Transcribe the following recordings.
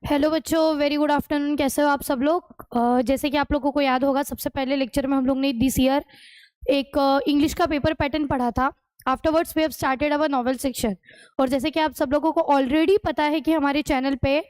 Hello बच्चों, very good afternoon. कैसे हो आप सब लोग? जैसे कि आप लोगों को याद होगा, सबसे पहले लेक्चर में हम लोग ने दिस ईयर एक इंग्लिश का पेपर पैटर्न पढ़ा था। Afterwards we have started our novel section. और जैसे कि आप सब लोगों को ऑलरेडी पता है कि हमारे चैनल पे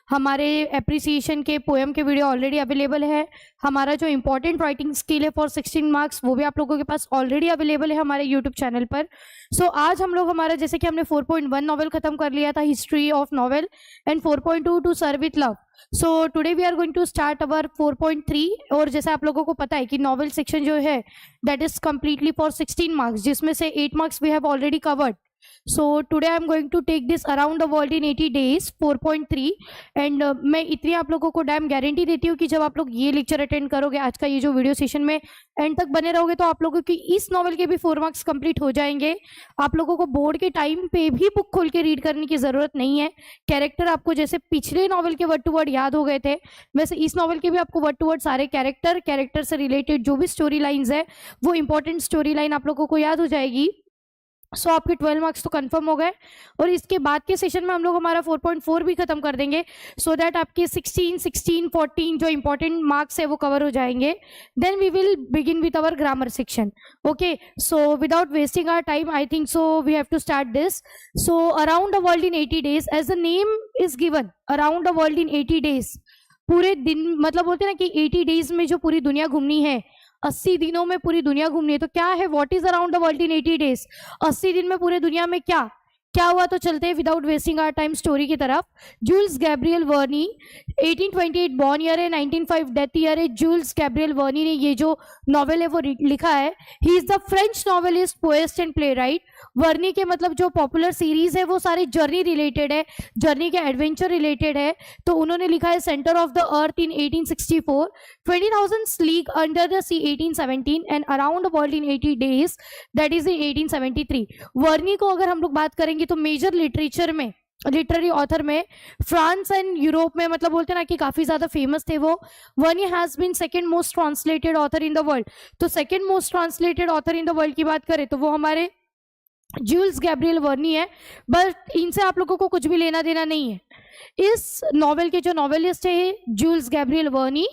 हमारे एप्रिसिएशन के पोएम के वीडियो ऑलरेडी अवेलेबल है। हमारा जो इंपॉर्टेंट राइटिंग स्किल है फॉर 16 मार्क्स वो भी आप लोगों के पास ऑलरेडी अवेलेबल है हमारे यूट्यूब चैनल पर। सो आज हम लोग हमारा, जैसे कि हमने 4.1 नॉवेल खत्म कर लिया था, history of novel, and 4.2 to sir with love. So today we are going to start our 4.3। और जैसे आप लोगों को पता है कि नॉवेल सेक्शन जो है that is completely for 16 marks, जिसमें से 8 marks we have already covered. So today I am going to take this around the world in 80 days 4.3 and मैं इतनी आप लोगों को डैम गारंटी देती हूँ कि जब आप लोग ये लेक्चर अटेंड करोगे, आज का ये जो वीडियो सेशन में एंड तक बने रहोगे, तो आप लोगों की इस नॉवल के भी 4 मार्क्स कंप्लीट हो जाएंगे। आप लोगों को बोर्ड के टाइम पे भी बुक खोल के रीड करने की जरूरत नहीं है। कैरेक्टर आपको जैसे पिछले नॉवल के वर्ड टू वर्ड याद हो गए थे, वैसे इस नॉवल के भी आपको वर्ड टू वर्ड सारे कैरेक्टर से रिलेटेड जो भी स्टोरी लाइन्स है वो इंपॉर्टेंट स्टोरी लाइन आप लोगों को याद हो जाएगी। सो आपके 12 मार्क्स तो कंफर्म हो गए। और इसके बाद के सेशन में हम लोग हमारा 4.4 भी खत्म कर देंगे, सो दैट आपके 16, 14 जो इंपॉर्टेंट मार्क्स है वो कवर हो जाएंगे। Then we will begin with our grammar section. Okay, so without wasting our time I think so we have to start this. So around the world in 80 days, as the name is given, around the world in 80 days. पूरे दिन, मतलब बोलते हैं ना कि 80 days में जो पूरी दुनिया घूमनी है, 80 दिनों में पूरी दुनिया घूमनी है। तो क्या है, what is around the world in 80 days? 80 दिन में पूरे दुनिया में क्या क्या हुआ? तो चलते हैं without wasting our time story की तरफ। Jules Gabriel Verne, 1828 born year है, 1905 डेथ ईयर है। जूल्स गैब्रियल वर्नी ने ये जो नॉवेल है वो लिखा है। He is the French novelist, poet and playwright. Verne के मतलब जो पॉपुलर सीरीज है वो सारी जर्नी रिलेटेड है, जर्नी के एडवेंचर रिलेटेड है। तो उन्होंने लिखा है centre of the earth in 1864, 20,000 league under the sea 1817 and around the world in 80 days that is in 1873। Verne को अगर हम लोग बात करेंगे तो मेजर लिटरेचर में, लिटरेरी ऑथर में फ्रांस एंड यूरोप में, मतलब बोलते हैं ना कि काफी ज्यादा फेमस थे वो। Verne has been second most translated author in the world. तो second most translated author in the world की बात करें तो वो हमारे जूल्स गैब्रियल वर्नी है। बट इनसे आप लोगों को कुछ भी लेना देना नहीं है। इस नॉवेल के जो नॉवेलिस्ट है जूल्स गैब्रियल वर्नी,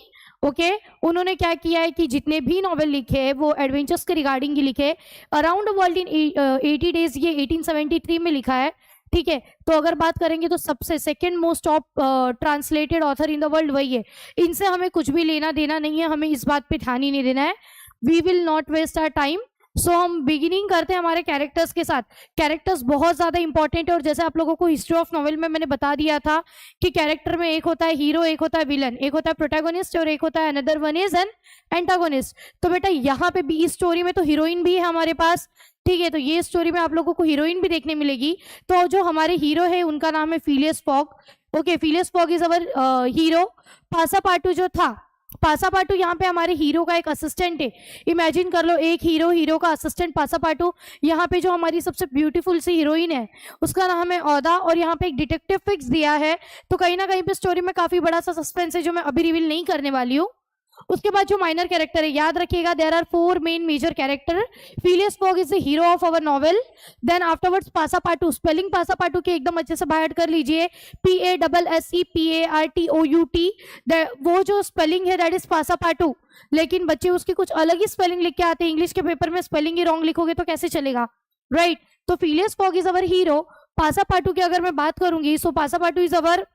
ओके, उन्होंने क्या किया है कि जितने भी नॉवेल लिखे हैं वो एडवेंचर्स के रिगार्डिंग ही लिखे। Around the world in 80 days ये 1873 में लिखा है, ठीक है। तो अगर बात करेंगे तो सबसे second most top translated author in the world वही है। इनसे हमें कुछ भी लेना देना नहीं है, हमें इस बात पे ध्यान ही नहीं देना है। We will not waste our time. So हम बिगिनिंग करते हैं हमारे कैरेक्टर्स के साथ। कैरेक्टर्स बहुत ज्यादा इंपॉर्टेंट है, और जैसे आप लोगों को हिस्ट्री ऑफ नॉवेल में मैंने बता दिया था कि कैरेक्टर में एक होता है हीरो, एक होता है विलन, एक होता है प्रोटैगोनिस्ट और एक होता है another one is an antagonist. तो बेटा यहाँ पे भी इस स्टोरी में तो हीरोइन भी है हमारे पास, ठीक है। तो ये स्टोरी में आप लोगों को हीरोइन भी देखने मिलेगी। तो जो हमारे हीरो है उनका नाम है Phileas Fogg. Okay, Phileas Fogg is our hero. Passepartout जो था, पासापाटू यहाँ पे हमारे हीरो का एक असिस्टेंट है। इमेजिन कर लो, एक हीरो, हीरो का असिस्टेंट पासापाटू। यहाँ पे जो हमारी सबसे ब्यूटीफुल सी हीरोइन है उसका नाम है औदा, और यहाँ पे एक डिटेक्टिव फिक्स दिया है। तो कहीं ना कहीं पे स्टोरी में काफी बड़ा सा सस्पेंस है जो मैं अभी रिवील नहीं करने वाली हूँ। उसके बाद जो माइनर कैरेक्टर है, याद रखिएगा, there are 4 main major character. Phileas Fogg is the hero of our novel. Then afterwards Passepartout, spelling Passepartout के एकदम अच्छे से बाहर कर लीजिए, PASSEPARTOUT। वो जो स्पेलिंग है दैट इज पासापाटू। लेकिन बच्चे उसकी कुछ अलग ही स्पेलिंग लिख के आते हैं, इंग्लिश के पेपर में स्पेलिंग ही रॉन्ग लिखोगे तो कैसे चलेगा, राइट। तो Phileas Fogg is our hero. Passepartout की अगर मैं बात करूंगी, सो पासापाटू इज अवर,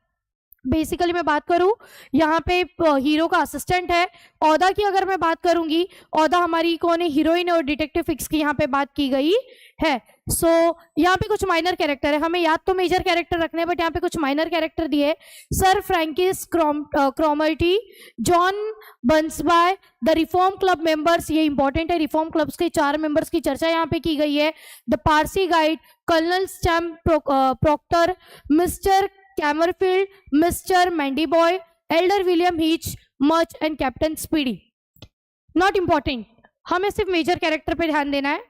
बेसिकली मैं बात करूं यहाँ पे हीरो का असिस्टेंट है। औदा की अगर मैं बात करूंगी, औदा हमारी कौन है, हीरोइन और डिटेक्टिव फिक्स की यहाँ पे बात की गई है। सो यहाँ पे कुछ माइनर कैरेक्टर है, हमें याद तो मेजर कैरेक्टर रखने हैं बट यहाँ पे कुछ माइनर कैरेक्टर दिए। Sir Francis Cromarty, John Bunsby, the reform Club members, ये इंपॉर्टेंट है, रिफॉर्म क्लब्स के 4 मेंबर्स की चर्चा यहाँ पे की गई है। The Parsi guide, colonel Stamp Proctor, mister Camerfield, mister Mandiboy, elder William Hitch, Mudge and captain Speedy. Not important, हमें सिर्फ मेजर कैरेक्टर पे ध्यान देना है।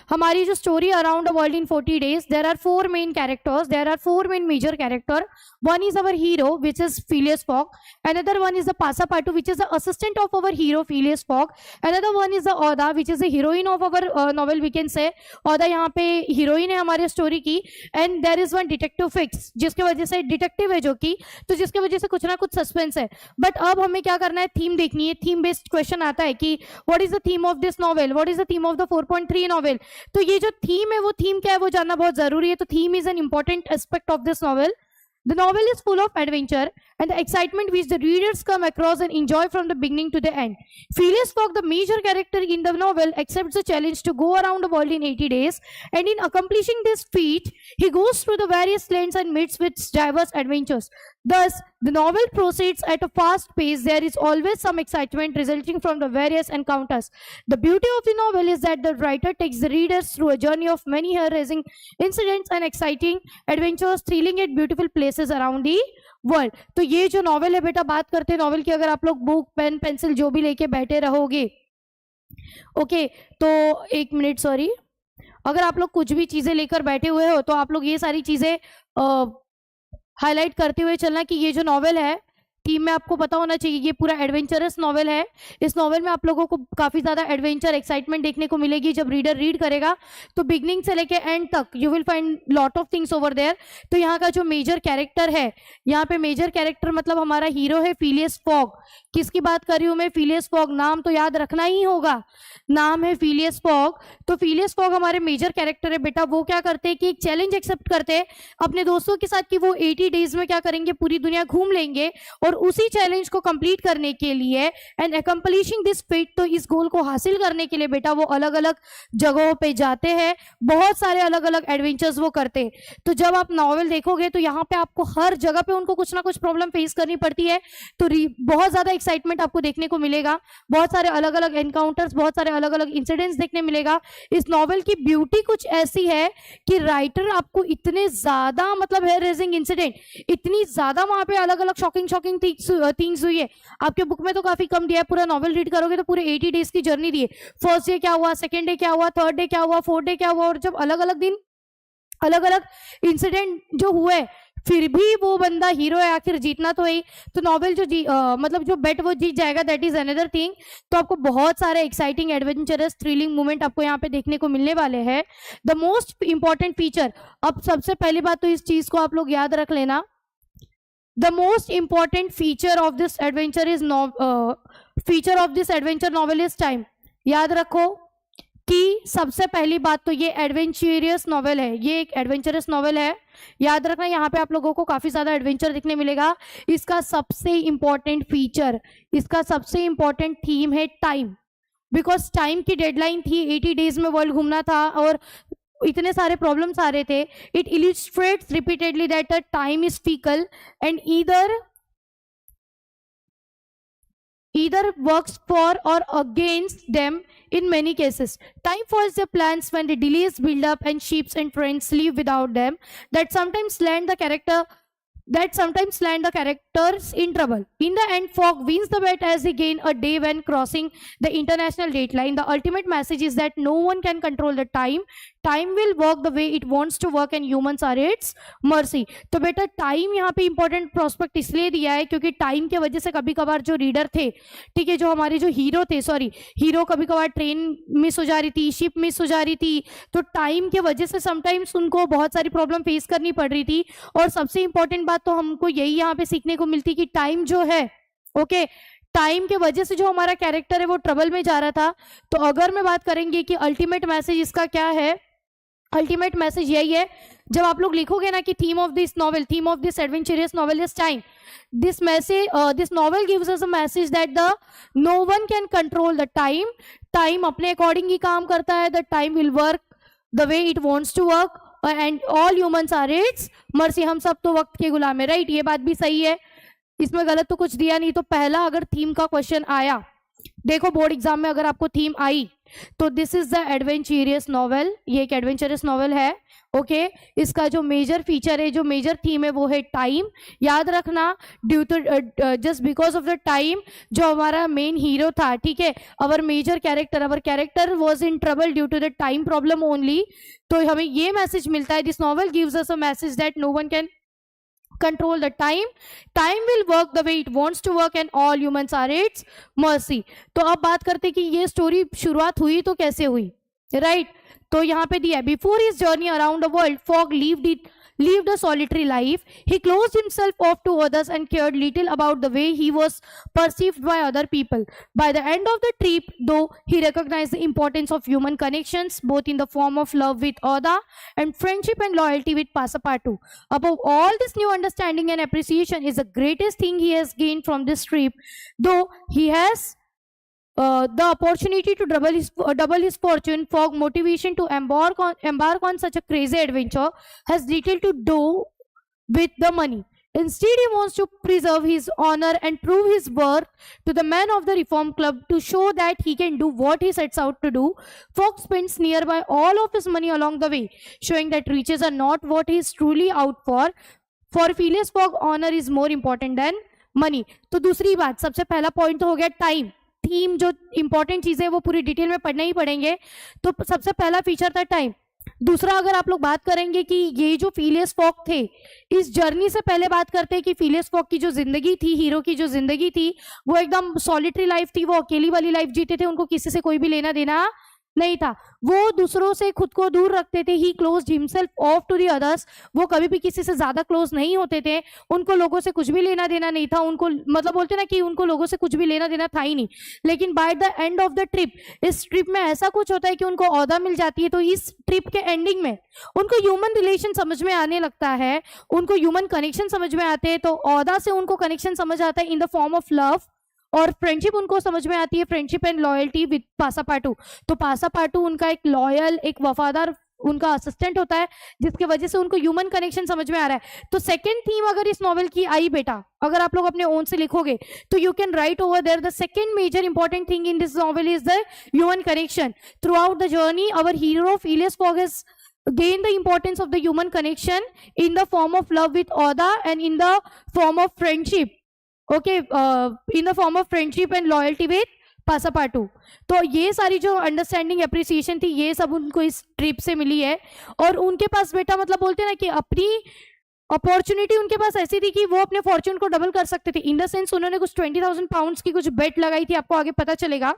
हमारी जो story around the world in 40 days, there are four main characters, there are four main major character. One is our hero, which is Phileas Fogg. Another one is the Passepartout, which is the assistant of our hero Phileas Fogg. Another one is the Oda, which is the heroine of our novel, we can say. Oda यहाँ पे heroine है हमारे story की. And there is one detective Fix, जिसके वजह से detective है जो कि, तो जिसके वजह से कुछ ना कुछ suspense है. But अब हमें क्या करना है, theme देखनी है. Theme based question आता है कि what is the theme of this novel, what is the theme of the 4.3 novel. तो ये जो थीम है वो थीम क्या है वो जानना बहुत जरूरी है. तो theme is an important aspect of this novel. The novel is full of adventure and the excitement which the readers come across and enjoy from the beginning to the end. Phileas Fogg, the major character in the novel, accepts the challenge to go around the world in 80 days, and in accomplishing this feat, he goes through the various lands and meets with diverse adventures. Thus, the novel proceeds at a fast pace. There is always some excitement resulting from the various encounters. The beauty of the novel is that the writer takes the readers through a journey of many hair-raising incidents and exciting adventures, thrilling yet beautiful places around the world. तो ये जो novel है बेटा, बात करते हैं novel की. अगर आप लोग बुक पेन पेंसिल जो भी लेके बैठे रहोगे, ओके, तो एक मिनट, सॉरी, अगर आप लोग कुछ भी चीजें लेकर बैठे हुए हो तो आप लोग ये सारी चीजें हाईलाइट करते हुए चलना कि ये जो नॉवेल है थीम में आपको पता होना चाहिए ये पूरा एडवेंचरस नॉवेल है. इस नॉवेल में आप लोगों को काफी ज्यादा एडवेंचर एक्साइटमेंट देखने को मिलेगी. जब रीडर रीड करेगा तो बिगनिंग से लेके एंड तक you will find lot of things over there. तो यहाँ का जो मेजर कैरेक्टर है, यहाँ पे मेजर कैरेक्टर मतलब हमारा हीरो है फिलियस फॉग. किसकी बात कर रही हूँ मैं? Phileas fog. नाम तो याद रखना ही होगा, नाम है फिलियस फॉग. तो फिलियस फॉग हमारे मेजर कैरेक्टर है बेटा. वो क्या करते हैं कि एक चैलेंज एक्सेप्ट करते हैं अपने दोस्तों के साथ कि वो 80 डेज में क्या करेंगे, पूरी दुनिया घूम लेंगे. और उसी चैलेंज को कंप्लीट करने के लिए एंड अकम्प्लिशिंग दिस फीट, तो इस गोल को हासिल करने के लिए बेटा वो अलग अलग जगहों पे जाते हैं, बहुत सारे अलग अलग एडवेंचर्स वो करते हैं. तो जब आप नॉवेल देखोगे तो यहाँ पे आपको हर जगह पे उनको कुछ ना कुछ प्रॉब्लम फेस करनी पड़ती है. तो बहुत ज्यादा एक्साइटमेंट आपको देखने को मिलेगा, बहुत सारे अलग अलग एनकाउंटर्स, बहुत सारे अलग अलग इंसिडेंट्स देखने मिलेगा. इस नॉवेल की ब्यूटी कुछ ऐसी है कि राइटर आपको इतने ज्यादा मतलब हेयर रेजिंग इंसिडेंट, इतनी ज्यादा वहां पे अलग अलग शॉकिंग थिंग्स हुई है. आपके बुक में तो काफी कम दिया है. पूरा नॉवेल रीड करोगे तो पूरे 80 डेज की जर्नी दी है. फर्स्ट डे क्या हुआ, सेकेंड डे क्या हुआ, थर्ड डे क्या हुआ, फोर्थ डे क्या हुआ, और जब अलग अलग दिन अलग अलग इंसिडेंट जो हुए फिर भी वो बंदा हीरो है, आखिर जीतना तो है. तो नॉवेल जो मतलब जो बेट वो जीत जाएगा, दैट इज अनदर थिंग. तो आपको बहुत सारे एक्साइटिंग एडवेंचरस थ्रिलिंग मोमेंट आपको यहाँ पे देखने को मिलने वाले हैं. द मोस्ट इंपॉर्टेंट फीचर, अब सबसे पहली बात तो इस चीज को आप लोग याद रख लेना, the most important feature of this adventure is feature of this adventure novel is time. याद रखो कि सबसे पहली बात तो ये एडवेंचरियस नॉवेल है, ये एक एडवेंचरस नॉवेल है. याद रखना यहाँ पे आप लोगों को काफी ज्यादा एडवेंचर देखने मिलेगा. इसका सबसे इंपॉर्टेंट फीचर, इसका सबसे इंपॉर्टेंट थीम है टाइम. बिकॉज टाइम की डेडलाइन थी, 80 डेज में वर्ल्ड घूमना था और इतने सारे प्रॉब्लम्स आ रहे थे. It illustrates repeatedly that the time is fickle and either works for or against them in many cases. Time foils their plans when the delays build up and ships and trains leave without them, that sometimes land the characters in trouble. In the end, Fogg wins the bet as he gains a day when crossing the international dateline. The ultimate message is that no one can control the time. Time will work the way it wants to work and humans are its mercy. तो बेटा time यहाँ पे important prospect इसलिए दिया है क्योंकि time के वजह से कभी कभार जो रीडर थे, ठीक है, जो हमारे जो हीरो थे, सॉरी हीरो, कभी कभार ट्रेन मिस हो जा रही थी, शिप मिस हो जा रही थी. तो टाइम के वजह से समटाइम्स उनको बहुत सारी प्रॉब्लम फेस करनी पड़ रही थी. और सबसे इंपॉर्टेंट बात तो हमको यही यहाँ पे सीखने को मिलती कि टाइम जो है, ओके, टाइम के वजह से जो हमारा कैरेक्टर है वो ट्रबल में जा रहा था. तो अगर मैं बात करेंगे कि अल्टीमेट मैसेज इसका क्या है, अल्टीमेट मैसेज यही है, जब आप लोग लिखोगे ना कि theme of this novel, theme of this adventurous novel is time, this message, this novel gives us a message that the no one can control the time. Time अपने अकॉर्डिंग ही काम करता है. The time will work the way it wants to work and all humans are its mercy. हम सब तो वक्त के गुलाम है, राइट? ये बात भी सही है, इसमें गलत तो कुछ दिया नहीं. तो पहला अगर थीम का क्वेश्चन आया देखो बोर्ड एग्जाम में अगर आपको थीम आई तो this is the adventurous novel, ये एक एडवेंचरस नॉवेल है। ओके इसका जो मेजर फीचर है, जो मेजर थीम है वो है टाइम। याद रखना due to just because of the time जो हमारा मेन हीरो था, ठीक है, our major character was in trouble due to the time problem only. तो हमें ये मैसेज मिलता है, this novel gives us a message that no one can control the time will work the way it wants to work and all humans are its mercy। तो अब बात करते कि ये स्टोरी शुरुआत हुई तो कैसे हुई, राइट तो यहाँ पे दिया, before his journey around the world fog lived a solitary life. He closed himself off to others and cared little about the way he was perceived by other people. By the end of the trip, though, he recognized the importance of human connections, both in the form of love with Oda and friendship and loyalty with Passepartout. Above all, this new understanding and appreciation is the greatest thing he has gained from this trip, though he has the opportunity to double his fortune. Fog motivation to embark on such a crazy adventure has little to do with the money. Instead, he wants to preserve his honor and prove his worth to the men of the Reform Club to show that he can do what he sets out to do. Fog spends nearby all of his money along the way, showing that riches are not what he is truly out for. For Phileas Fogg, honor is more important than money. तो दूसरी बात, सबसे पहला point तो हो गया time. Theme जो important चीजें वो पूरी डिटेल में पढ़ना ही पड़ेंगे, तो सबसे पहला फीचर था टाइम। दूसरा अगर आप लोग बात करेंगे कि ये जो फिलियस फॉग थे, इस जर्नी से पहले बात करते हैं कि फिलियस फॉग की जो जिंदगी थी, हीरो की जो जिंदगी थी, वो एकदम सॉलिटरी लाइफ थी, वो अकेली वाली लाइफ जीते थे, उनको किसी से कोई भी लेना देना नहीं था, वो दूसरों से खुद को दूर रखते थे। He closed himself off to the others, वो कभी भी किसी से ज्यादा क्लोज नहीं होते थे, उनको लोगों से कुछ भी लेना देना नहीं था, उनको मतलब बोलते ना कि उनको लोगों से कुछ भी लेना देना था ही नहीं। लेकिन by the end of the trip, इस ट्रिप में ऐसा कुछ होता है कि उनको ओहदा मिल जाती है, तो इस ट्रिप के एंडिंग में उनको ह्यूमन रिलेशन समझ में आने लगता है, उनको ह्यूमन कनेक्शन समझ में आते हैं। तो ओहदा से उनको कनेक्शन समझ आता है इन द फॉर्म ऑफ लव, और फ्रेंडशिप उनको समझ में आती है, फ्रेंडशिप एंड लॉयल्टी विद पासापाटू। तो पासापाटू उनका एक लॉयल, एक वफादार उनका असिस्टेंट होता है, जिसकी वजह से उनको ह्यूमन कनेक्शन समझ में आ रहा है। तो सेकंड थीम अगर इस नॉवेल की आई बेटा, अगर आप लोग अपने ओन से लिखोगे तो you can write over there, the second major important thing in this novel is the human connection. Throughout the journey our hero Phileas Fogg has gain the importance of the human connection in the form of love with Oda and in the form of friendship, okay, in the form of friendship and loyalty with पासापाटू। तो ये सारी जो understanding appreciation थी, ये सब उनको इस trip से मिली है। और उनके पास बेटा मतलब बोलते हैं ना कि अपनी अपॉर्चुनिटी उनके पास ऐसी थी कि वो अपने फॉर्च्यून को डबल कर सकते थे। इन द सेंस उन्होंने कुछ 20,000 पाउंड्स की कुछ बेट लगाई थी, आपको आगे पता चलेगा।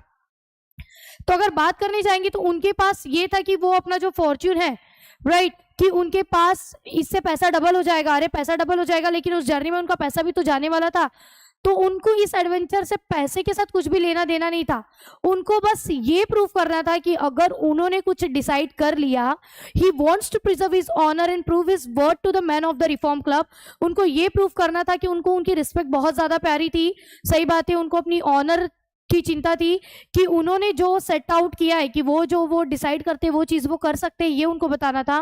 तो अगर बात करने जाएंगे तो उनके पास ये था कि वो अपना जो फॉर्च्यून है, राइट, कि उनके पास इससे पैसा डबल हो जाएगा, अरे पैसा डबल हो जाएगा, लेकिन उस जर्नी में उनका पैसा भी तो जाने वाला था। तो उनको इस एडवेंचर से पैसे के साथ कुछ भी लेना देना नहीं था, उनको बस ये प्रूव करना था कि अगर उन्होंने कुछ डिसाइड कर लिया, he wants to preserve his honour and prove his worth to the man of the reform Club. उनको ये प्रूव करना था कि उनको उनकी रिस्पेक्ट बहुत ज्यादा प्यारी थी। सही बात है, उनको अपनी ऑनर की चिंता थी कि उन्होंने जो सेट आउट किया है कि वो डिसाइड करते वो चीज वो कर सकते हैं, ये उनको बताना था।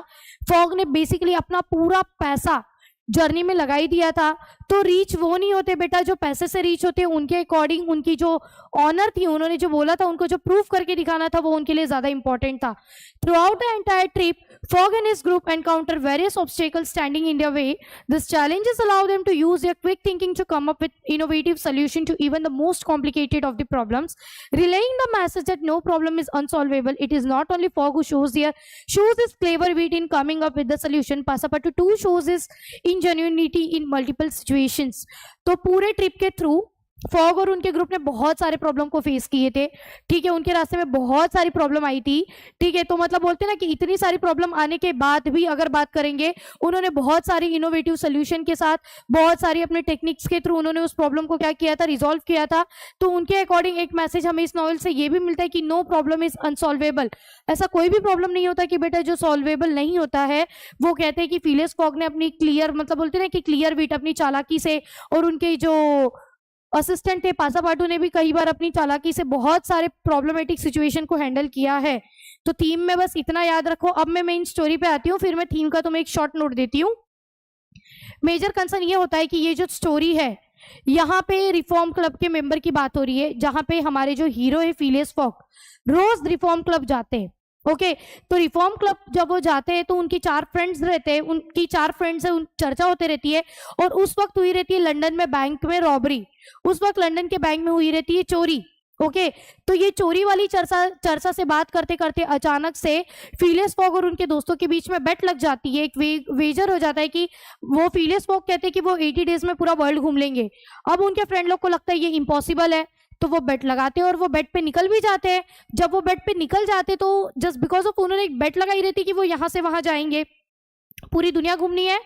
फॉग ने बेसिकली अपना पूरा पैसा जर्नी में लगा ही दिया था। तो रीच वो नहीं होते बेटा जो पैसे से रीच होते, उनके अकॉर्डिंग उनकी जो ऑनर थी, उन्होंने जो बोला था, उनको जो प्रूफ करके दिखाना था, वो उनके लिए ज्यादा इंपॉर्टेंट था। Through out the entire trip Fogg and his group encounter various obstacles standing in their way. These challenges allow them to use their quick thinking to come up with innovative solution to even the most complicated of the problems, relaying the message that no problem is unsolvable. It is not only Fogg who shows his clever wit in coming up with the solution. Passepartout too shows his ingenuity in multiple situations. तो पूरे trip के through fog और उनके group ने बहुत सारे problem को face किए थे, ठीक है, उनके रास्ते में बहुत सारी प्रॉब्लम आई थी, ठीक है। तो मतलब बोलते हैं ना कि इतनी सारी प्रॉब्लम आने के बाद भी अगर बात करेंगे, उन्होंने बहुत सारी इनोवेटिव सोल्यूशन के साथ, बहुत सारी अपने टेक्निक्स के थ्रू उन्होंने उस प्रॉब्लम को क्या किया था, रिजॉल्व किया था। तो उनके अकॉर्डिंग एक मैसेज हमें इस नॉवल से ये भी मिलता है कि नो प्रॉब्लम इज अनसॉल्वेबल। ऐसा कोई भी प्रॉब्लम नहीं होता कि बेटा जो सॉल्वेबल नहीं होता है। वो कहते हैं कि फिलियस फॉग ने अपनी क्लियर मतलब बोलते हैं ना कि क्लियर विट, अपनी चालाकी से, और उनके जो असिस्टेंट थे पासापाटू ने भी कई बार अपनी चालाकी से बहुत सारे प्रॉब्लमेटिक सिचुएशन को हैंडल किया है। तो थीम में बस इतना याद रखो। अब मैं मेन स्टोरी पे आती हूँ, फिर मैं थीम का तुम्हें एक शॉर्ट नोट देती हूँ। मेजर कंसर्न ये होता है कि ये जो स्टोरी है, यहाँ पे रिफॉर्म क्लब के मेंबर की बात हो रही है, जहाँ पे हमारे जो हीरो है फिलियस फॉग रोज रिफॉर्म क्लब जाते हैं। ओके तो रिफॉर्म क्लब जब वो जाते हैं तो उनकी 4 फ्रेंड्स रहते हैं, उनकी 4 फ्रेंड्स से चर्चा होती रहती है, और उस वक्त हुई रहती है लंदन में बैंक में रॉबरी, उस वक्त लंदन के बैंक में हुई रहती है चोरी। ओके तो ये चोरी वाली चर्चा से बात करते करते अचानक से फिलियस फॉग और उनके दोस्तों के बीच में बेट लग जाती है, एक वेजर हो जाता है कि वो फिलियस फॉग कहते हैं कि वो 80 डेज में पूरा वर्ल्ड घूम लेंगे। अब उनके फ्रेंड लोग को लगता है ये इम्पॉसिबल है, तो वो बेट लगाते हैं और वो बेट पे निकल भी जाते हैं। जब वो बेट पे निकल जाते तो जस्ट बिकॉज ऑफ उन्होंने एक बेट लगाई रहती कि वो यहाँ से वहां जाएंगे, पूरी दुनिया घूमनी है,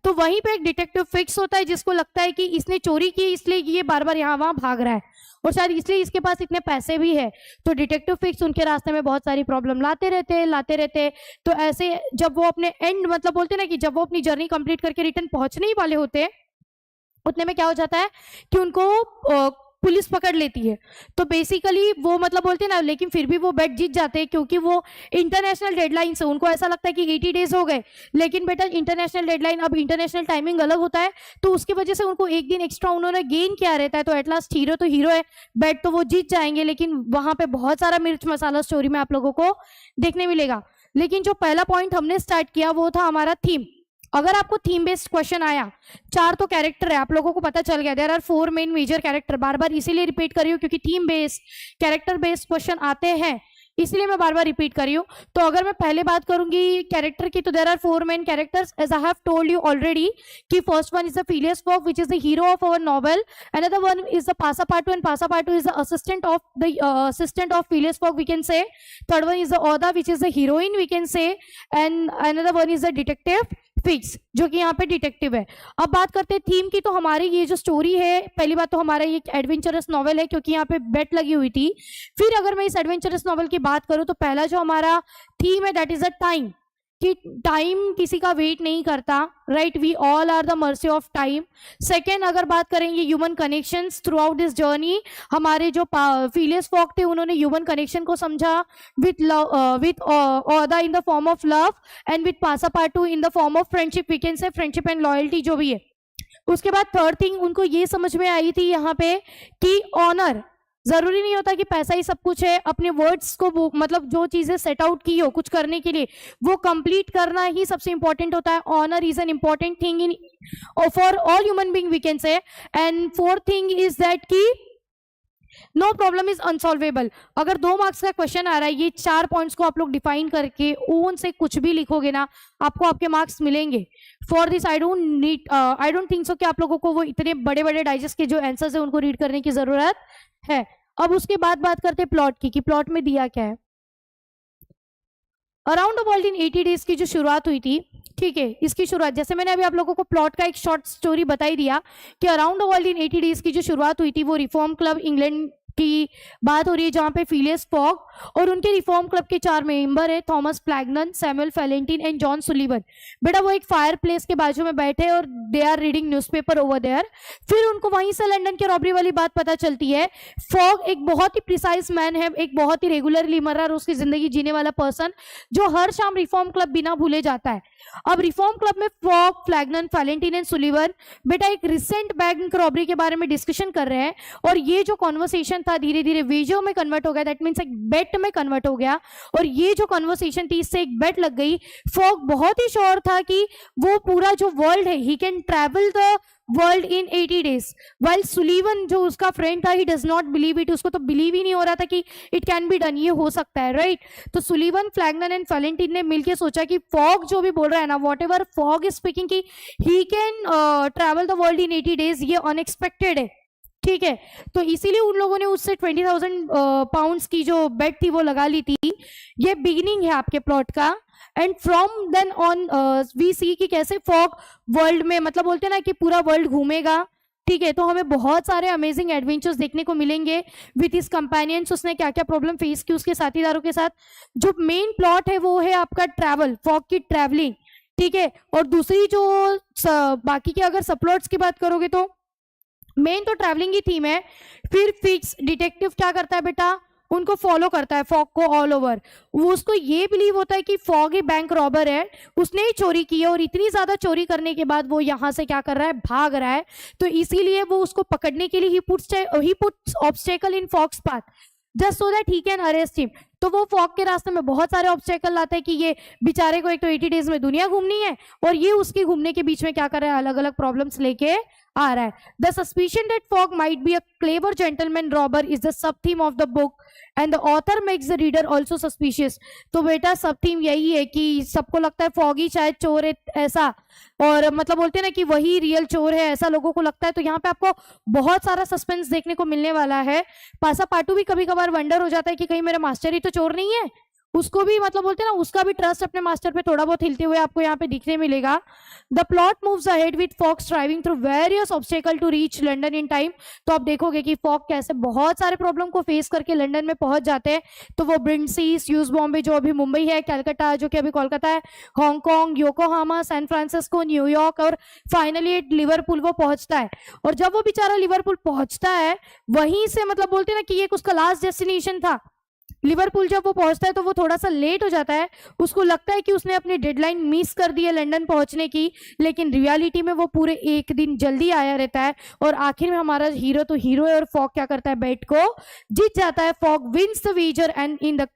तो वहीं पे एक डिटेक्टिव फिक्स होता है जिसको लगता है कि इसने चोरी की इसलिए ये बार बार यहाँ वहां भाग रहा है और शायद इसलिए इसके पास इतने पैसे भी है। तो डिटेक्टिव फिक्स उनके रास्ते में बहुत सारी प्रॉब्लम लाते रहते। तो ऐसे जब वो अपने एंड मतलब बोलते ना कि जब वो अपनी जर्नी कंप्लीट करके रिटर्न पहुंचने ही वाले होते हैं, उतने में क्या हो जाता है कि उनको पुलिस पकड़ लेती है। तो बेसिकली वो मतलब बोलते हैं ना, लेकिन फिर भी वो बेट जीत जाते हैं क्योंकि वो इंटरनेशनल डेडलाइन से उनको ऐसा लगता है कि 80 डेज हो गए, लेकिन बेटा इंटरनेशनल डेडलाइन अब इंटरनेशनल टाइमिंग अलग होता है, तो उसकी वजह से उनको एक दिन एक्स्ट्रा उन्होंने गेन किया रहता है। तो एट लास्ट हीरो तो हीरो है, बेट तो वो जीत जाएंगे, लेकिन वहां पे बहुत सारा मिर्च मसाला स्टोरी में आप लोगों को देखने मिलेगा। लेकिन जो पहला पॉइंट हमने स्टार्ट किया वो था हमारा थीम। अगर आपको थीम बेस्ड क्वेश्चन आया, 4 तो कैरेक्टर है, आप लोगों को पता चल गया, there are 4 main major character. बार बार इसीलिए रिपीट कर रही हूँ क्योंकि theme based character based question आते हैं, इसलिए मैं बार बार रिपीट कर रही हूँ। तो अगर मैं पहले बात करूंगी कैरेक्टर की, तो there are 4 main characters as I have told you already कि first one is the Phileas Fogg which is the hero of our novel, another one is the Passepartout and Passepartout is the assistant of Phileas Fogg we can say, third one is the Aouda which is the heroine we can say, and another one is the detective Fix जो कि यहाँ पे detective है। अब बात करते हैं theme की, तो हमारी ये जो स्टोरी है, पहली बात तो हमारा ये एडवेंचरस नॉवेल है क्योंकि यहाँ पे बेट लगी हुई थी। फिर अगर मैं इस एडवेंचरस नॉवेल की बात करूँ तो पहला जो हमारा थीम है दैट इज द टाइम, कि टाइम किसी का वेट नहीं करता, right, we all are the mercy of time. Second अगर बात करेंगे human connections throughout this journey, हमारे जो फिलियस फॉग थे उन्होंने ह्यूमन कनेक्शन को समझा with Aouda in the form of love and with Passepartout in the form of friendship, we can say friendship and loyalty जो भी है। उसके बाद थर्ड थिंग उनको ये समझ में आई थी यहाँ पे कि ऑनर जरूरी नहीं होता कि पैसा ही सब कुछ है, अपने वर्ड्स को मतलब जो चीजें सेट आउट की हो कुछ करने के लिए वो कंप्लीट करना ही सबसे इंपॉर्टेंट होता है। Honour is an important thing in for all human being we can say. And fourth thing is that कि नो प्रॉब्लम इज अनसॉल्वेबल। अगर 2 मार्क्स का क्वेश्चन आ रहा है, ये 4 पॉइंट्स को आप लोग डिफाइन करके ओन से कुछ भी लिखोगे ना, आपको आपके मार्क्स मिलेंगे। For this I don't think so कि आप लोगों को वो इतने बड़े बड़े डाइजेस्ट के जो आंसर्स है उनको रीड करने की जरूरत है। अब उसके बाद बात करते हैं प्लॉट की, कि प्लॉट में दिया क्या है। Around the world in 80 days की जो शुरुआत हुई थी, ठीक है, इसकी शुरुआत जैसे मैंने अभी आप लोगों को प्लॉट का एक शॉर्ट स्टोरी बताई दिया कि around the world in 80 days की जो शुरुआत हुई थी वो रिफॉर्म क्लब इंग्लैंड की बात हो रही है, जहां पे फिलियस फॉग और उनके रिफॉर्म क्लब के 4 मेंबर है, Thomas Flanagan, Samuel Fallentin and John Sullivan. बेटा वो एक फायर प्लेस के बाजू में बैठे और they are reading newspaper over there. फिर उनको वहीं से लंदन के रॉबरी वाली बात पता चलती है। फॉग एक बहुत ही प्रिसाइज मैन है, एक बहुत ही रेगुलरली मर रहा उसकी जिंदगी जीने वाला पर्सन, जो हर शाम रिफॉर्म क्लब बिना भूले जाता है। अब रिफॉर्म क्लब में फॉग, फ्लैगनन, फेलेंटिन एंड सुलिवन बेटा एक रिसेंट बैंक रॉबरी के बारे में डिस्कशन कर रहे हैं, और ये जो कॉन्वर्सेशन था धीरे धीरे वीडियो में कन्वर्ट हो गया, दैट मीन्स एक बेट में कन्वर्ट हो गया, और ये जो कन्वर्सेशन थी इससे एक बेट लग गई। फॉग बहुत ही श्योर था कि वो पूरा जो वर्ल्ड है, ही can travel the world in 80 days, while Sullivan जो उसका फ्रेंड था, he does not believe it, उसको तो बिलीव ही नहीं हो रहा था कि इट कैन बी डन, ये हो सकता है, राइट। तो सुलिवन, फ्लैगनन एंड फेलेंटिन ने मिलकर सोचा कि फॉग जो भी बोल रहा है ना, whatever Fogg is speaking कि he can travel the world in 80 days, ये अनएक्सपेक्टेड है, ठीक है। तो इसीलिए उन लोगों ने उससे 20,000 पाउंड्स की जो बेट थी वो लगा ली थी। ये बिगिनिंग है आपके प्लॉट का, and from then on we see कि कैसे फॉग वर्ल्ड में मतलब बोलते हैं ना कि पूरा वर्ल्ड घूमेगा, ठीक है। तो हमें बहुत सारे अमेजिंग एडवेंचर्स देखने को मिलेंगे विथ हिज कंपेनियंस, उसने क्या क्या प्रॉब्लम फेस की उसके साथीदारों के साथ। जो मेन प्लॉट है वो है आपका ट्रैवल, फॉग की ट्रैवलिंग, ठीक है। और दूसरी जो बाकी के अगर सबप्लॉट्स की बात करोगे तो मेन तो ट्रैवलिंग ही थीम है। फिर फिक्स डिटेक्टिव क्या करता है बेटा, उनको फॉलो करता है, फॉग को ऑल ओवर। वो उसको ये बिलीव होता है कि फॉग ही बैंक रॉबर है, उसने ही चोरी की है, और इतनी ज्यादा चोरी करने के बाद वो यहाँ से क्या कर रहा है, भाग रहा है। तो इसीलिए वो उसको पकड़ने के लिए he puts obstacle in fogs path just so that he can arrest him. तो वो फॉग के रास्ते में बहुत सारे ऑब्स्टेकल लाते हैं कि ये बेचारे को एक तो 80 डेज में दुनिया घूमनी है, और ये उसके घूमने के बीच में क्या कर रहा है, अलग अलग प्रॉब्लम्स लेके आ रहा है। The suspicion that fog might be a clever gentleman robber is the sub theme of the book and the author makes the reader also suspicious. तो बेटा सब थीम यही है कि सबको लगता है फॉग ही शायद चोर है ऐसा, और मतलब बोलते हैं ना कि वही रियल चोर है ऐसा लोगों को लगता है। तो यहाँ पे आपको बहुत सारा सस्पेंस देखने को मिलने वाला है। पासा पाटू भी कभी कभार वंडर हो जाता है कि कहीं मेरा मास्टर ही तो चोर नहीं है, उसको भी मतलब बोलते हैं ना, उसका भी ट्रस्ट अपने मास्टर पे थोड़ा बहुत हिलते हुए आपको यहाँ पे दिखने मिलेगा। The plot moves ahead with Fogg striving through various obstacle to reach London in time. तो आप देखोगे कि फॉग कैसे बहुत सारे प्रॉब्लम को फेस करके लंदन में पहुंच जाते हैं। तो वो ब्रिंडसी, यूज बॉम्बे जो अभी मुंबई है, कलकत्ता जो कि अभी कोलकाता है, Hong Kong, Yokohama, San Francisco, New York, और फाइनली लिवरपूल वो पहुंचता है। और जब वो बेचारा लिवरपूल पहुंचता है, वहीं से मतलब बोलते हैं ना कि ये उसका लास्ट डेस्टिनेशन था। लिवरपूल जब वो पहुंचता है तो वो थोड़ा सा लेट हो जाता है, उसको लगता है कि उसने अपनी डेडलाइन मिस कर दी है लंदन पहुंचने की, लेकिन रियलिटी में वो पूरे एक दिन जल्दी आया रहता है। और आखिर में हमारा हीरो तो हीरो है, और फॉग क्या करता है, बेट को जीत जाता है। Fogg wins the wager and in the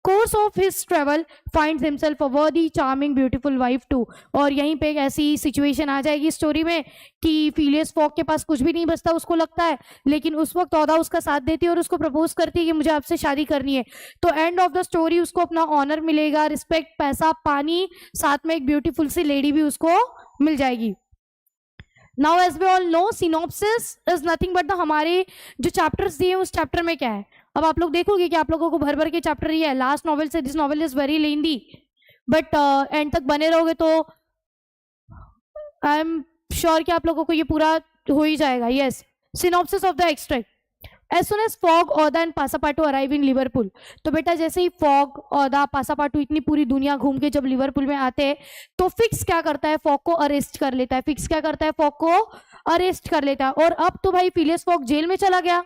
course of his travel finds himself a worthy charming beautiful wife to. और यहीं पे एक ऐसी सिचुएशन आ जाएगी स्टोरी में कि फिलियस फॉग के पास कुछ भी नहीं बचता, उसको लगता है, लेकिन उस वक्त औदा उसका साथ देती है और उसको प्रपोज करती है कि मुझे आपसे शादी करनी है। तो एंड ऑफ द स्टोरी उसको अपना ऑनर मिलेगा, रिस्पेक्ट, पैसा, पानी, साथ में एक ब्यूटीफुल सी लेडी भी उसको मिल जाएगी। Now as we all know synopsis is nothing but the हमारे जो चैप्टर्स दिए उस चैप्टर में क्या है। अब आप लोग देखोगे कि आप लोगों को भर भर के चैप्टर ही है लास्ट नॉवेल से। This novel is very lengthy, but and तक बने रहोगे तो आई एम श्योर कि आप लोगों को ये पूरा हो ही जाएगा। Yes, synopsis of the extract. As soon as Fogg, Oda and Passepartout arrive in Liverpool, तो बेटा जैसे ही फॉग, ओदा, पासापाटू इतनी पूरी दुनिया घूम के जब लिवरपूल में आते हैं तो फिक्स क्या करता है, फॉग को अरेस्ट कर लेता है। फिक्स क्या करता है, फॉग को अरेस्ट कर लेता है। और अब तो भाई फिलियस फॉग जेल में चला गया।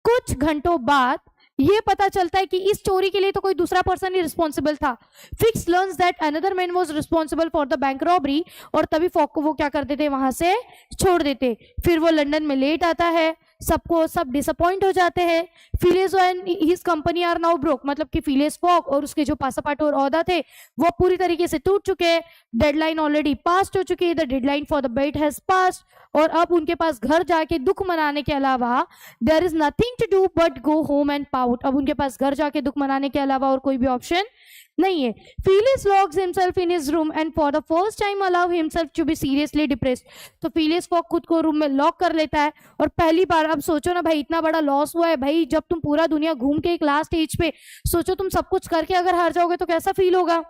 कुछ घंटों बाद ये पता चलता है कि इस चोरी के लिए तो कोई दूसरा पर्सन ही रिस्पॉन्सिबल था। Fix learns that another man was responsible for the bank robbery, और तभी फॉग को वो क्या कर देते, वहां से छोड़ देते। फिर वो लंदन में लेट आता है, सब डिसअपॉइंट हो जाते हैं। Phileas and his company are now broke, मतलब कि फिलियस फॉग और उसके जो पासापाटू और ओदा थे वो पूरी तरीके से टूट चुके हैं। डेडलाइन ऑलरेडी पास्ट हो चुकी है, the deadline for the bet has passed. और अब उनके पास घर जाके दुख मनाने के अलावा there is nothing to do but go home and pout. अब उनके पास घर जाके दुख मनाने के अलावा और कोई भी ऑप्शन नहीं है। Phileas locks himself in his room and for the first time allow himself to be seriously depressed. तो फिलियस फॉग खुद को रूम में लॉक कर लेता है, और पहली बार, अब सोचो ना भाई, इतना बड़ा लॉस हुआ है भाई, जब तुम पूरा दुनिया घूम के एक लास्ट एज पे सोचो तुम सब कुछ करके अगर हार जाओगे तो कैसा फील होगा।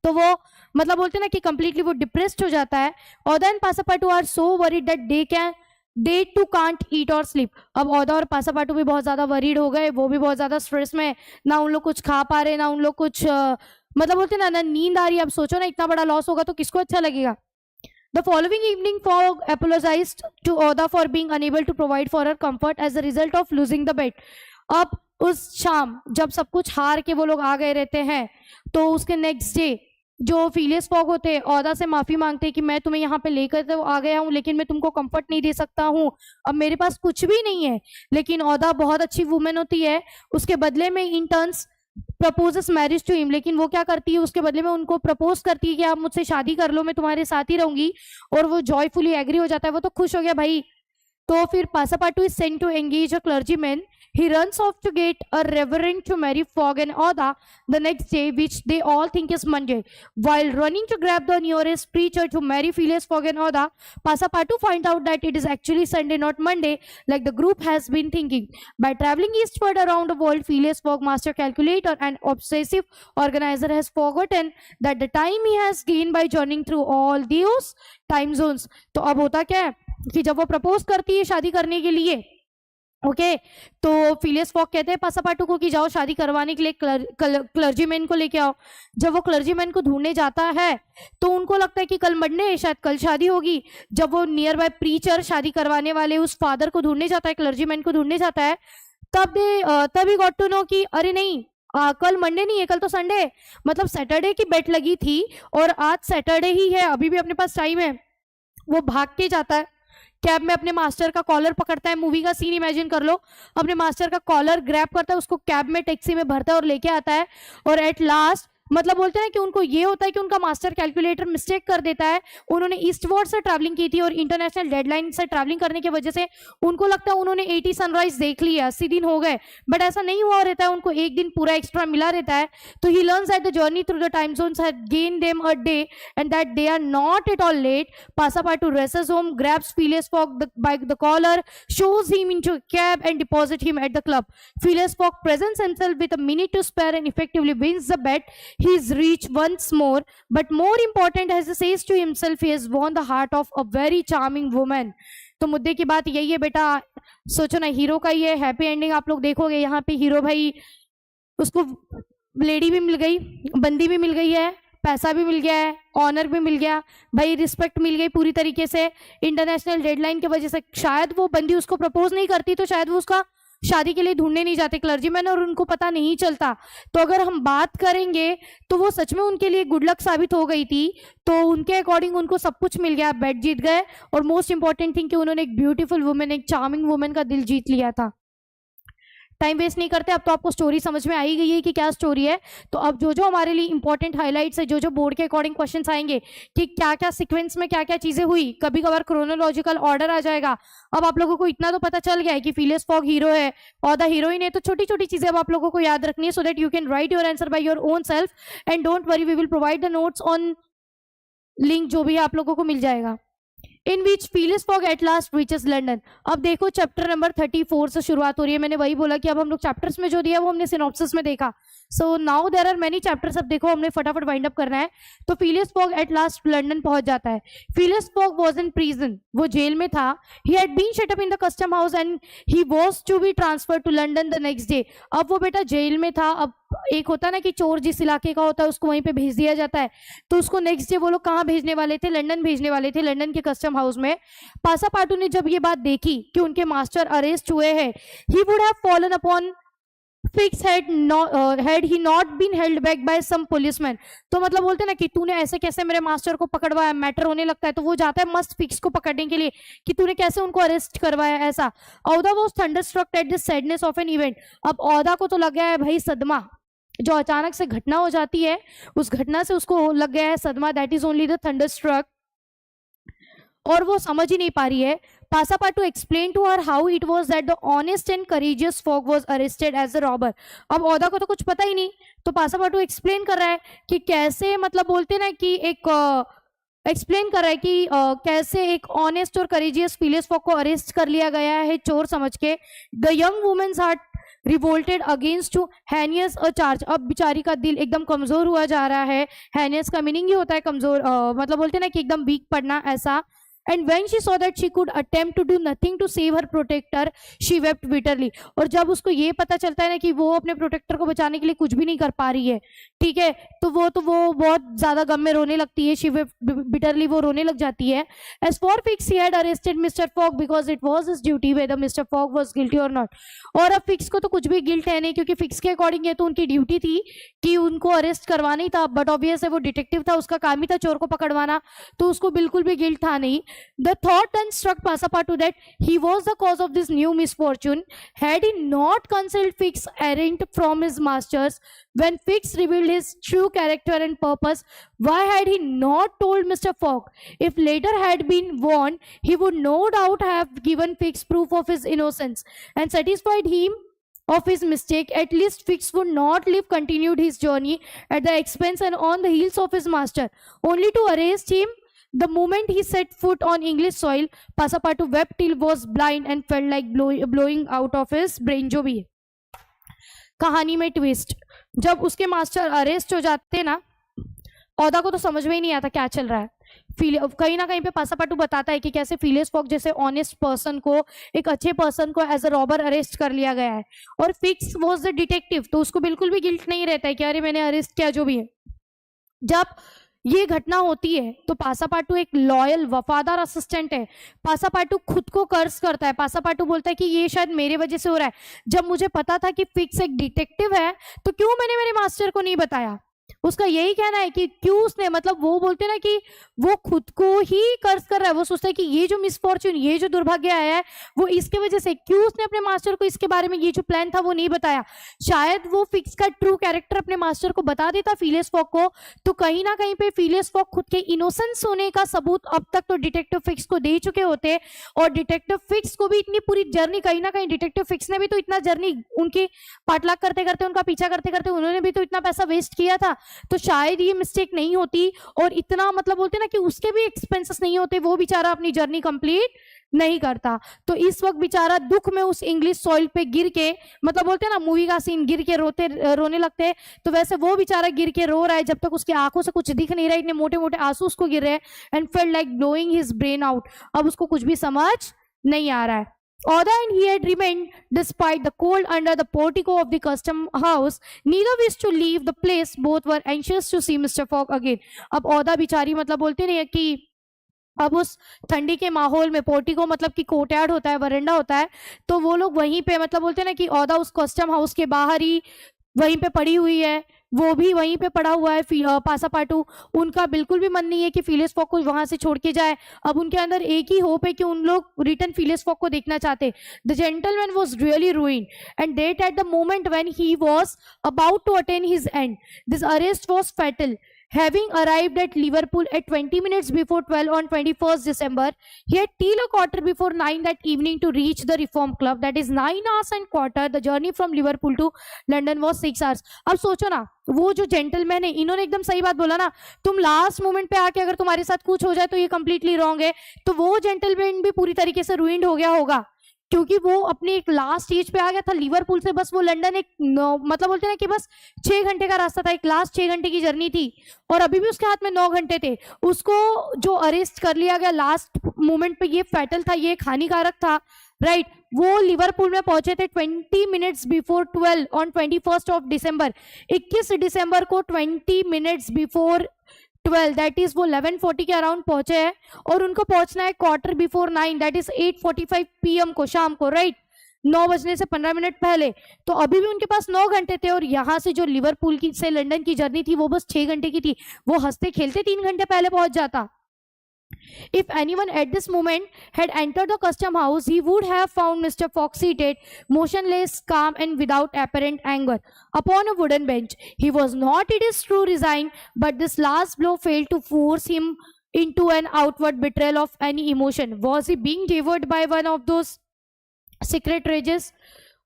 तो वो मतलब बोलते हैं ना कि कंप्लीटली वो डिप्रेस्ड हो जाता है। Aouda and Passepartout are so worried that they two can't eat और स्लीप। अब ओदा और पासापाटू भी बहुत ज्यादा वरीड हो गए, वो भी बहुत ज्यादा स्ट्रेस में, ना उन लोग कुछ खा पा रहे, ना उन लोग कुछ मतलब बोलते हैं ना नींद आ रही है। अब सोचो ना इतना बड़ा लॉस होगा तो किसको अच्छा लगेगा। The following evening, Fogg apologized to Oda for being unable to provide for her comfort as a result of losing the bet. अब उस शाम जब सब कुछ हार के वो लोग आ गए रहते हैं, तो उसके नेक्स्ट डे जो फिलियस फॉग होते हैं ओदा से माफी मांगते हैं कि मैं तुम्हें यहाँ पे लेकर तो आ गया हूँ, लेकिन मैं तुमको कंफर्ट नहीं दे सकता हूँ, अब मेरे पास कुछ भी नहीं है। लेकिन ओदा बहुत अच्छी वुमेन होती है, उसके बदले में in turns proposes marriage to him. लेकिन वो क्या करती है, उसके बदले में उनको प्रपोज करती है कि आप मुझसे शादी कर लो, मैं तुम्हारे साथ ही रहूंगी। और वो जॉयफुली एग्री हो जाता है, वो तो खुश हो गया भाई। तो फिर Passepartout is sent to engage a clergyman. He runs off to get a reverend to marry Fogg and Oda the next day, which they all think is Monday. While running to grab the nearest preacher to marry Phileas Fogg and Oda, Passepartout find out that it is actually Sunday, not Monday, like the group has been thinking. By traveling eastward around the world, Phileas Fogg, master calculator and obsessive organizer, has forgotten that the time he has gained by journeying through all those time zones. तो अब होता क्या है कि जब वो propose करती है शादी करने के लिए, ओके तो फिलियस फॉग कहते हैं पासापाटू को कि जाओ शादी करवाने के लिए क्लर्जीमैन को लेके आओ। जब वो क्लर्जीमैन को ढूंढने जाता है तो उनको लगता है कि कल मंडे है, शायद कल शादी होगी। जब वो नियर बाय प्रीचर शादी करवाने वाले उस फादर को ढूंढने जाता है, क्लर्जीमैन को ढूंढने जाता है, तब ही गॉट टू नो कि अरे नहीं, कल मंडे नहीं है, कल तो संडे है, मतलब सैटरडे की बेट लगी थी और आज सैटरडे ही है, अभी भी अपने पास टाइम है। वो भाग के जाता है कैब में, अपने मास्टर का कॉलर पकड़ता है, मूवी का सीन इमेजिन कर लो, अपने मास्टर का कॉलर ग्रैब करता है, उसको कैब में टैक्सी में भरता है और लेके आता है। और एट लास्ट मतलब बोलते हैं कि उनको ये होता है कि उनका मास्टर कैलकुलेटर मिस्टेक कर देता है। उन्होंने ईस्टवर्ड से ट्रैवलिंग की थी और इंटरनेशनल डेडलाइन से ट्रैवलिंग करने की वजह से उनको लगता है उन्होंने 80 सनराइज देख लिया, 80 दिन हो गए, बट ऐसा नहीं हुआ रहता है, उनको एक दिन पूरा एक्स्ट्रा मिला रहता है। तो he learns that the journey through the time zones had gain them a day and that they are not at all late. Passepartout races home, grabs Phileas Fogg by the collar, shows him into a cab and deposits him at the club. Phileas Fogg presents himself with a minute to spare and effectively wins the bet. He is rich once more, but more important, as he says to himself, he has won the heart of a very charming woman. तो मुद्दे की बात यही है बेटा, सोचो ना, hero का ये हैप्पी एंडिंग आप लोग देखोगे, यहाँ पे हीरो भाई उसको लेडी भी मिल गई, बंदी भी मिल गई है, पैसा भी मिल गया है, ऑनर भी मिल गया भाई, रिस्पेक्ट मिल गई पूरी तरीके से। इंटरनेशनल डेडलाइन की वजह से शायद वो बंदी उसको प्रपोज नहीं करती तो शायद वो उसका शादी के लिए ढूंढने नहीं जाते क्लर्जीमैन और उनको पता नहीं चलता। तो अगर हम बात करेंगे तो वो सच में उनके लिए गुड लक साबित हो गई थी। तो उनके अकॉर्डिंग उनको सब कुछ मिल गया, बेट जीत गए और मोस्ट इंपॉर्टेंट थिंग कि उन्होंने एक ब्यूटीफुल वुमेन, एक चार्मिंग वुमेन का दिल जीत लिया था। टाइम वेस्ट नहीं करते, अब तो आपको स्टोरी समझ में आई गई है कि क्या स्टोरी है। तो अब जो जो हमारे लिए इंपॉर्टेंट हाइलाइट्स है, जो जो बोर्ड के अकॉर्डिंग क्वेश्चंस आएंगे कि क्या क्या सीक्वेंस में क्या क्या चीजें हुई, कभी कभार क्रोनोलॉजिकल ऑर्डर आ जाएगा। अब आप लोगों को इतना तो पता चल गया है कि फिलियस फॉग हीरो है और द हीरोइन है, तो छोटी छोटी चीजें अब आप लोगों को याद रखनी है so that you can write your answer by your own self and don't worry, we will provide the notes on link, जो भी है आप लोगों को मिल जाएगा। In which Phileas Fogg at last reaches London. अब देखो चैप्टर नंबर 34 से शुरुआत हो रही है, मैंने वही बोला कि अब हम लोग चैप्टर्स में जो दिया वो हमने सिनॉप्सिस में देखा। So now there are many chapters, अब देखो हमने फटाफट वाइंड अप करना है। तो Phileas Fogg at last London पहुंच जाता है। Phileas Fogg was in prison, वो जेल में था। He had been shut up in the custom house and he was to be transferred to London the next day. अब वो बेटा jail में था। अब एक होता है ना कि चोर जिस इलाके का होता है उसको वहीं पे भेज दिया जाता है, तो उसको नेक्स्ट डे वो लोग कहाँ भेजने वाले थे, लंदन भेजने वाले थे, लंदन के कस्टम हाउस में। पासापाटू ने जब ये बात देखी कि उनके मास्टर अरेस्ट हुए हैं, he would have fallen upon fix had he not been held back by some policeman। तो मतलब बोलते ना कि तूने ऐसे कैसे मेरे मास्टर को पकड़वाया, मैटर होने लगता है तो वो जाता है मस्त फिक्स को पकड़ने के लिए कि तूने कैसे उनको अरेस्ट करवाया ऐसा। Aouda was thunderstruck at the sadness of an event. अब औदा को तो लग गया है भाई सदमा, जो अचानक से घटना हो जाती है उस घटना से उसको लग गया है सदमा, that is only the thunderstruck, और वो समझ ही नहीं पा रही है। Passepartout explained to her how it was that the honest and courageous Fogg was arrested as a robber। अब औदा को तो कुछ पता ही नहीं, तो Passepartout एक्सप्लेन कर रहा है कि कैसे, मतलब बोलते ना कि एक एक्सप्लेन कर रहा है कि कैसे एक ऑनेस्ट और करेजियस फिलियस फॉग को अरेस्ट कर लिया गया है चोर समझ के। The young women's heart revolted against too heinous a charge. अब बेचारी का दिल एकदम कमजोर हुआ जा रहा है। हैनियस का मीनिंग ही होता है कमजोर, मतलब बोलते ना कि एकदम वीक पड़ना ऐसा। And when she saw that she could attempt to do nothing to save her protector, she wept bitterly। और जब उसको ये पता चलता है ना कि वो अपने प्रोटेक्टर को बचाने के लिए कुछ भी नहीं कर पा रही है, ठीक है, तो वो बहुत ज्यादा गम में रोने लगती है। she wept bitterly, वो रोने लग जाती है। As for Fix, he had arrested Mr. Fogg because it was his duty whether Mr. Fogg was guilty or not। और अब फिक्स को तो कुछ भी गिल्ट है नहीं, क्योंकि फिक्स के अकॉर्डिंग ये तो उनकी ड्यूटी थी कि उनको अरेस्ट करवाना ही था, बट ऑब्वियस है वो डिटेक्टिव था, उसका काम ही था चोर को पकड़वाना, तो उसको बिल्कुल भी गिल्ट था नहीं। The thought then struck Passepartout that he was the cause of this new misfortune. Had he not concealed Fix errant from his masters, when Fix revealed his true character and purpose, why had he not told Mr. Fogg? If later had been warned, he would no doubt have given Fix proof of his innocence and satisfied him of his mistake. At least Fix would not live continued his journey at the expense and on the heels of his master, only to arrest him the moment he set foot on English soil। Passepartout wept till was blind and felt like blowing out of his brain। जो भी है कहानी में twist, जब उसके master arrest हो जाते ना, औदा को तो समझ में ही नहीं आता क्या चल रहा है। कहीं ना कहीं पे पासापाटू बताता है कि कैसे फिलियस फॉग जैसे ऑनेस्ट पर्सन को, एक अच्छे पर्सन को एज अ रॉबर अरेस्ट कर लिया गया है, और फिक्स वाज द डिटेक्टिव, तो उसको बिल्कुल भी गिल्ट नहीं रहता है कि अरे मैंने अरेस्ट किया जो भी है। जब ये घटना होती है तो पासापाटू एक लॉयल वफादार असिस्टेंट है। पासापाटू खुद को कर्ज करता है। पासापाटू बोलता है कि ये शायद मेरे वजह से हो रहा है। जब मुझे पता था कि फिक्स एक डिटेक्टिव है तो क्यों मैंने मेरे मास्टर को नहीं बताया। उसका यही कहना है कि क्यों उसने, मतलब वो बोलते हैं ना कि वो खुद को ही कर्ज कर रहा है। वो सोचता है कि ये जो मिसफॉर्च्यून, ये जो दुर्भाग्य आया है वो इसके वजह से, क्यों उसने अपने मास्टर को इसके बारे में, ये जो प्लान था वो नहीं बताया। शायद वो फिक्स का ट्रू कैरेक्टर अपने मास्टर को बता देता फिलियस फॉग को, तो कहीं ना कहीं पे फिलियस फॉग खुद के इनोसेंस होने का सबूत अब तक तो डिटेक्टिव फिक्स को दे चुके होते। और डिटेक्टिव फिक्स को भी इतनी पूरी जर्नी, कहीं ना कहीं डिटेक्टिव फिक्स ने भी तो इतना जर्नी उनकी पाठलाग करते करते, उनका पीछा करते करते उन्होंने भी तो इतना पैसा वेस्ट किया था। तो शायद ये मिस्टेक नहीं होती और इतना, मतलब बोलते ना कि उसके भी एक्सपेंसेस नहीं होते, वो बेचारा अपनी जर्नी कंप्लीट नहीं करता। तो इस वक्त बेचारा दुख में उस इंग्लिश सॉइल पे गिर के, मतलब बोलते हैं ना मूवी का सीन, गिर के रोने लगते हैं, तो वैसे वो बेचारा गिर के रो रहा है जब तक उसकी आंखों से कुछ दिख नहीं रहा है। इतने मोटे मोटे आंसू उसको गिर रहे हैं and felt like blowing his brain out. अब उसको कुछ भी समझ नहीं आ रहा है। Oda and he had remained despite the cold under the portico of the custom house. Neither wished to leave the place. Both were anxious to see Mr. Fogg again. अब ओदा बिचारी, मतलब बोलते नहीं है कि अब उस ठंडी के माहौल में पोर्टिको मतलब कि कोर्टयार्ड होता है, वरांडा होता है, तो वो लोग वहीं पे, मतलब बोलते हैं ना कि ओदा उस कस्टम हाउस के बाहर ही वहीं पे पड़ी हुई है, वो भी वहीं पे पड़ा हुआ है पासापाटू। उनका बिल्कुल भी मन नहीं है कि फिलियस फॉग को वहां से छोड़ के जाए। अब उनके अंदर एक ही होप है कि उन लोग रिटर्न फिलियस फॉग को देखना चाहते। The gentleman was really ruined and debt at the moment when he was about to attain his end. This arrest was fatal. Having arrived at Liverpool at 20 minutes before 12 on 21st December, he had till a quarter before 9 that evening to reach the Reform Club. That is 9 hours and quarter. The journey from Liverpool to London was 6 hours. अब सोचो ना, वो जो gentleman है, इन्होंने एकदम सही बात बोला ना, तुम लास्ट मोमेंट पे आके अगर तुम्हारे साथ कुछ हो जाए तो ये कंप्लीटली रॉन्ग है। तो वो जेंटलमैन भी पूरी तरीके से रुइंड हो गया होगा क्योंकि वो अपने एक लास्ट स्टेज पे आ गया था। लिवरपूल से बस वो लंदन एक मतलब बोलते हैं ना कि बस 6 घंटे का रास्ता था, एक लास्ट 6 घंटे की जर्नी थी और अभी भी उसके हाथ में 9 घंटे थे। उसको जो अरेस्ट कर लिया गया लास्ट मोमेंट पे, ये फैटल था, ये हानिकारक था, राइट। वो लिवरपूल में पहुंचे थे 20 minutes before 12 on 21st of December. 21 दिसंबर को 20 मिनट्स बिफोर 12, दैट इज वो 11:40 के अराउंड पहुंचे हैं और उनको पहुंचना है quarter before 9, that is 8:45 PM को, शाम को, राइट, 9 बजने से 15 मिनट पहले। तो अभी भी उनके पास 9 घंटे थे और यहाँ से जो लिवरपूल की से लंदन की जर्नी थी वो बस 6 घंटे की थी। वो हंसते खेलते 3 घंटे पहले पहुंच जाता। If anyone at this moment had entered the custom house, he would have found Mr. Fogg seated, motionless, calm, and without apparent anger, upon a wooden bench. He was not, it is true, resigned, but this last blow failed to force him into an outward betrayal of any emotion. Was he being devoured by one of those secret rages?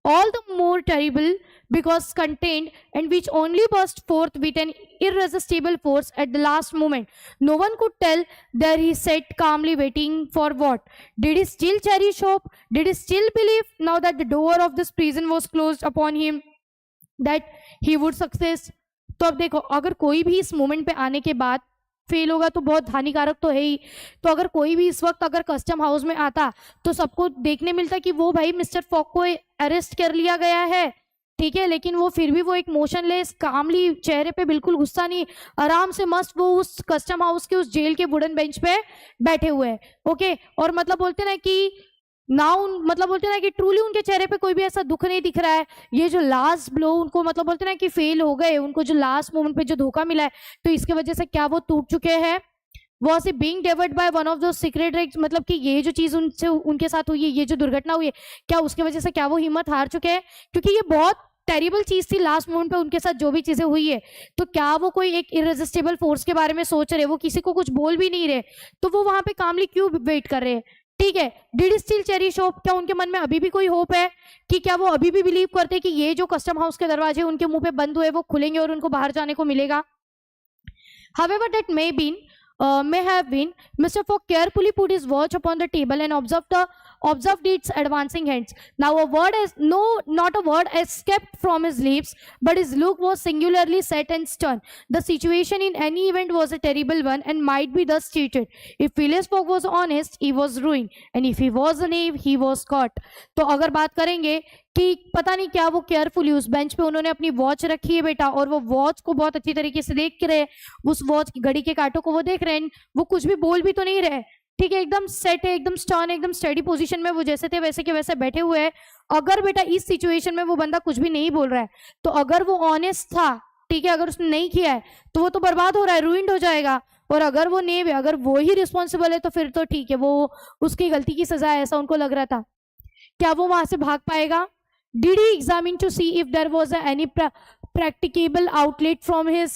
All the more terrible because contained and which only burst forth with an irresistible force at the last moment. No one could tell. There he sat calmly waiting for what? Did he still cherish hope? Did he still believe, now that the door of this prison was closed upon him, that he would success? तो अब देखो, अगर कोई भी इस moment पे आने के बाद फेल होगा तो बहुत हानिकारक तो है ही। तो अगर कोई भी इस वक्त अगर कस्टम हाउस में आता तो सबको देखने मिलता कि वो भाई मिस्टर फॉग को अरेस्ट कर लिया गया है, ठीक है, लेकिन वो फिर भी वो एक मोशनलेस, कामली, चेहरे पे बिल्कुल गुस्सा नहीं, आराम से मस्त वो उस कस्टम हाउस के उस जेल के वुडन बेंच पे बैठे हुए हैं। ओके, और मतलब बोलते ना कि मतलब बोलते ना कि ट्रूली उनके चेहरे पे कोई भी ऐसा दुख नहीं दिख रहा है। ये जो लास्ट ब्लो उनको, मतलब बोलते ना कि फेल हो गए, उनको जो लास्ट मोमेंट पे जो धोखा मिला है, तो इसके वजह से क्या वो टूट चुके हैं? Was he being devoured by one of those secret raids? मतलब कि ये जो चीज उनसे उनके साथ हुई है, ये जो दुर्घटना हुई है, क्या उसके वजह से क्या वो हिम्मत हार चुके हैं? क्योंकि ये बहुत टेरिबल चीज थी लास्ट मोमेंट पे उनके साथ जो भी चीजें हुई है। तो क्या वो कोई एक इरेजिस्टिबल फोर्स के बारे में सोच रहे, वो किसी को कुछ बोल भी नहीं रहे, तो वो वहां पे कामली क्यों वेट कर रहे हैं? ठीक है, डिड स्टिल चेरिश होप? क्या उनके मन में अभी भी कोई होप है कि क्या वो अभी भी बिलीव करते कि ये जो कस्टम हाउस के दरवाजे उनके मुंह पे बंद हुए वो खुलेंगे और उनको बाहर जाने को मिलेगा? However that may have been, Mr. Fogg carefully put his watch upon the table and observed its advancing hands. Now not a word escaped from his lips, but his look was singularly set and stern. The situation in any event was a terrible one and might be thus treated. If Phileas Fogg was honest, he was ruined, and if he was a knave, he was caught. तो अगर बात करेंगे कि पता नहीं क्या वो carefully उस बेंच पे उन्होंने अपनी वॉच रखी है बेटा, और वो वॉच को बहुत अच्छी तरीके से देख रहे हैं, उस वॉच की घड़ी के कांटों को वो देख रहे हैं, वो कुछ भी बोल भी तो नहीं रहे, ठीक है, एकदम सेट है, एकदम स्टर्न, एकदम स्टडी पोजीशन में वो जैसे थे वैसे के वैसे बैठे हुए हैं। अगर बेटा इस सिचुएशन में वो बंदा कुछ भी नहीं बोल रहा है, तो अगर वो ऑनेस्ट था, ठीक है, अगर उसने नहीं किया है तो वो तो बर्बाद हो रहा है, रूइंड हो जाएगा। और अगर वो नहीं है, अगर वो ही रिस्पॉन्सिबल है तो फिर तो ठीक है, वो उसकी गलती की सजा है, ऐसा उनको लग रहा था। क्या वो वहां से भाग पाएगा? Did he examine to see if there was any practicable outlet from his